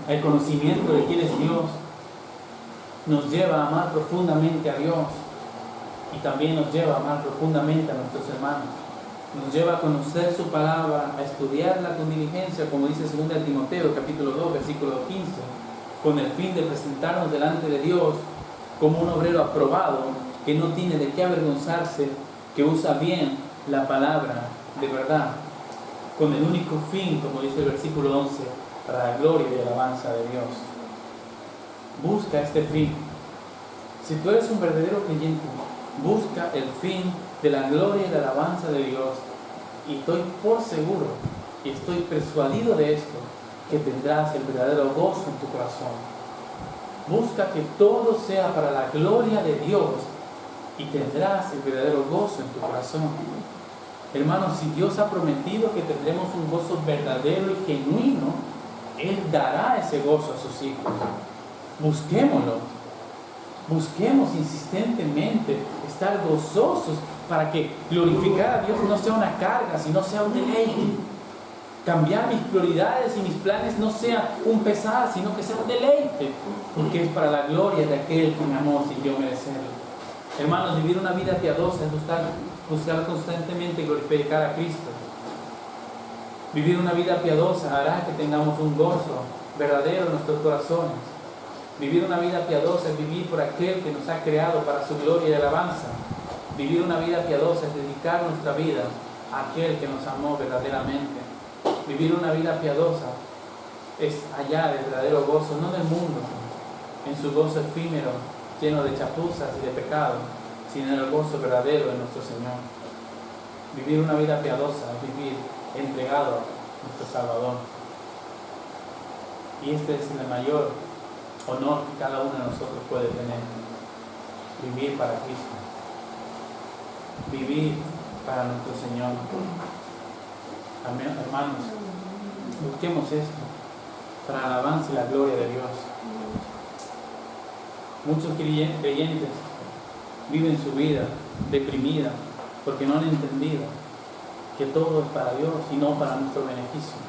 El conocimiento de quién es Dios nos lleva a amar profundamente a Dios, y también nos lleva a amar profundamente a nuestros hermanos. Nos lleva a conocer su palabra, a estudiarla con diligencia, como dice 2 Timoteo capítulo 2 versículo 15, con el fin de presentarnos delante de Dios como un obrero aprobado, que no tiene de qué avergonzarse, que usa bien la palabra de verdad, con el único fin, como dice el versículo 11, para la gloria y alabanza de Dios. Busca este fin. Si tú eres un verdadero creyente, busca el fin de la gloria y la alabanza de Dios, y estoy por seguro y estoy persuadido de esto, que tendrás el verdadero gozo en tu corazón. Busca que todo sea para la gloria de Dios, y tendrás el verdadero gozo en tu corazón. Hermanos, si Dios ha prometido que tendremos un gozo verdadero y genuino, Él dará ese gozo a sus hijos. Busquémoslo. Busquemos insistentemente estar gozosos, para que glorificar a Dios no sea una carga, sino sea un deleite. Cambiar mis prioridades y mis planes no sea un pesar, sino que sea un deleite, porque es para la gloria de aquel que me amó sin yo merecerlo. Hermanos, vivir una vida piadosa es buscar constantemente glorificar a Cristo. Vivir una vida piadosa hará que tengamos un gozo verdadero en nuestros corazones. Vivir una vida piadosa es vivir por aquel que nos ha creado para su gloria y alabanza. Vivir una vida piadosa es dedicar nuestra vida a aquel que nos amó verdaderamente. Vivir una vida piadosa es hallar el verdadero gozo, no del mundo, en su gozo efímero, lleno de chapuzas y de pecado, sino en el gozo verdadero de nuestro Señor. Vivir una vida piadosa es vivir entregado a nuestro Salvador. Y este es el mayor honor que cada uno de nosotros puede tener: vivir para Cristo, vivir para nuestro Señor. Amén, hermanos, busquemos esto para la alabanza y la gloria de Dios. Muchos creyentes viven su vida deprimida porque no han entendido que todo es para Dios y no para nuestro beneficio.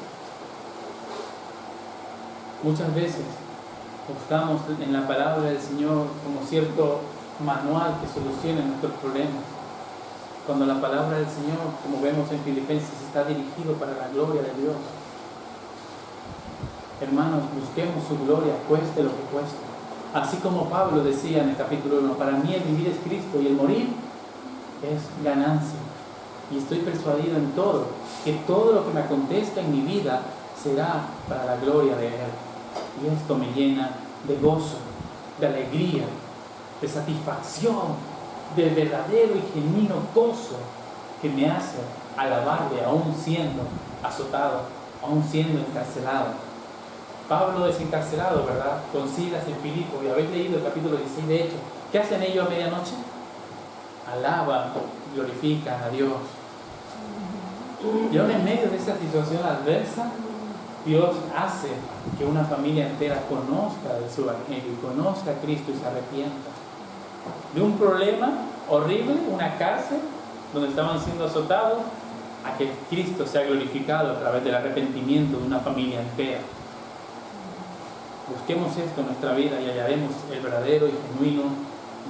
Muchas veces buscamos en la palabra del Señor como cierto manual que solucione nuestros problemas, cuando la palabra del Señor, como vemos en Filipenses, está dirigido para la gloria de Dios. Hermanos, busquemos su gloria, cueste lo que cueste. Así como Pablo decía en el capítulo 1, para mí el vivir es Cristo y el morir es ganancia. Y estoy persuadido en todo, que todo lo que me acontezca en mi vida será para la gloria de Él. Y esto me llena de gozo, de alegría, de satisfacción, de verdadero y genuino gozo, que me hace alabarle aún siendo azotado, aún siendo encarcelado. Pablo es encarcelado, ¿verdad?, con Silas en Filipo, y habéis leído el capítulo 16 de Hechos. ¿Qué hacen ellos a medianoche? Alaban, glorifican a Dios. Y ahora, en medio de esa situación adversa, Dios hace que una familia entera conozca de su evangelio y conozca a Cristo y se arrepienta de un problema horrible, una cárcel donde estaban siendo azotados, a que Cristo sea glorificado a través del arrepentimiento de una familia entera. Busquemos esto en nuestra vida y hallaremos el verdadero y genuino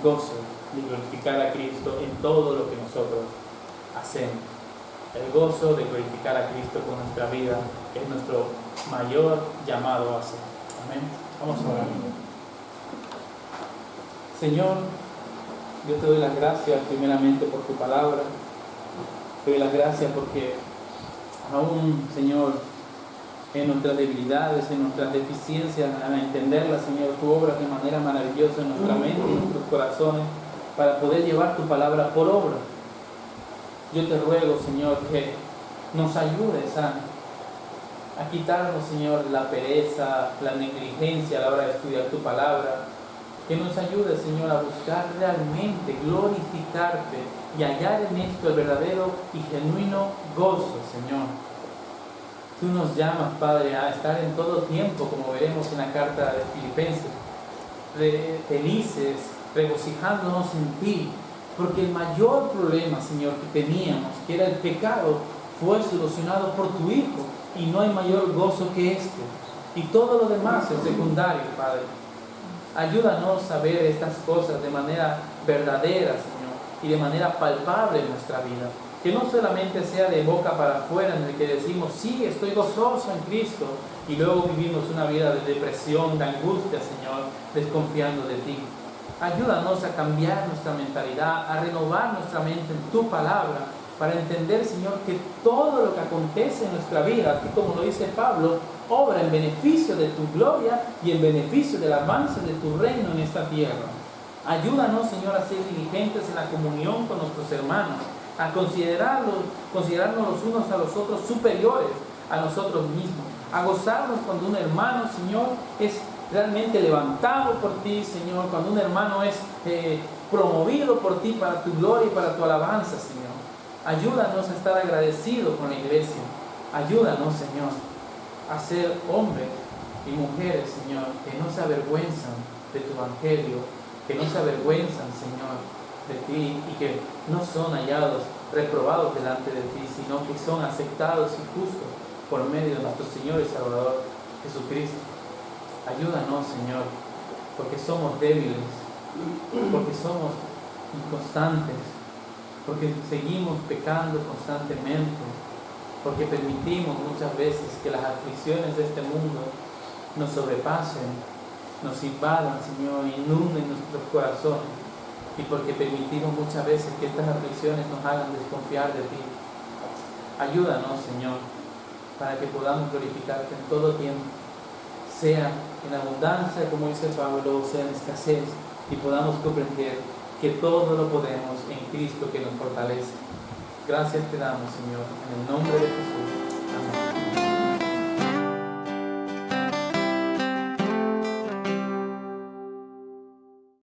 gozo de glorificar a Cristo en todo lo que nosotros hacemos. El gozo de glorificar a Cristo con nuestra vida es nuestro mayor llamado a hacer. Amén. Vamos a orar. Señor, yo te doy las gracias primeramente por tu palabra. Te doy las gracias porque aún, Señor, en nuestras debilidades, en nuestras deficiencias, al entenderla, Señor, tú obras de manera maravillosa en nuestra mente y en nuestros corazones para poder llevar tu palabra por obra. yo te ruego, Señor, que nos ayudes a quitarnos, Señor, la pereza, la negligencia a la hora de estudiar tu palabra. Que nos ayudes, Señor, a buscar realmente glorificarte y hallar en esto el verdadero y genuino gozo, Señor. Tú nos llamas, Padre, a estar en todo tiempo, como veremos en la carta de Filipenses, felices, regocijándonos en ti, porque el mayor problema, Señor, que teníamos, que era el pecado, fue solucionado por tu Hijo, y no hay mayor gozo que este. Y todo lo demás es secundario, Padre. Ayúdanos a ver estas cosas de manera verdadera, Señor, y de manera palpable en nuestra vida. Que no solamente sea de boca para afuera, en el que decimos, sí, estoy gozoso en Cristo, y luego vivimos una vida de depresión, de angustia, Señor, desconfiando de ti. Ayúdanos a cambiar nuestra mentalidad, a renovar nuestra mente en tu palabra, para entender, Señor, que todo lo que acontece en nuestra vida, así como lo dice Pablo, obra en beneficio de tu gloria y en beneficio del avance de tu reino en esta tierra. Ayúdanos, Señor, a ser diligentes en la comunión con nuestros hermanos, a considerarnos los unos a los otros superiores a nosotros mismos, a gozarnos cuando un hermano, Señor, es realmente levantado por ti, Señor, cuando un hermano es promovido por ti para tu gloria y para tu alabanza, Señor. Ayúdanos a estar agradecidos con la iglesia. Ayúdanos, Señor, a ser hombres y mujeres, Señor, que no se avergüenzan de tu evangelio, que no se avergüenzan, Señor, de ti, y que no son hallados reprobados delante de ti, sino que son aceptados y justos por medio de nuestro Señor y Salvador Jesucristo. Ayúdanos, Señor, porque somos débiles, porque somos inconstantes, porque seguimos pecando constantemente, porque permitimos muchas veces que las aflicciones de este mundo nos sobrepasen, nos invadan, Señor, inunden nuestros corazones, y porque permitimos muchas veces que estas aflicciones nos hagan desconfiar de ti. Ayúdanos, Señor, para que podamos glorificarte en todo tiempo, sea en abundancia, como dice Pablo, o sea en escasez, y podamos comprender que todo lo podemos en Cristo que nos fortalece. Gracias te damos, Señor, en el nombre de Jesús.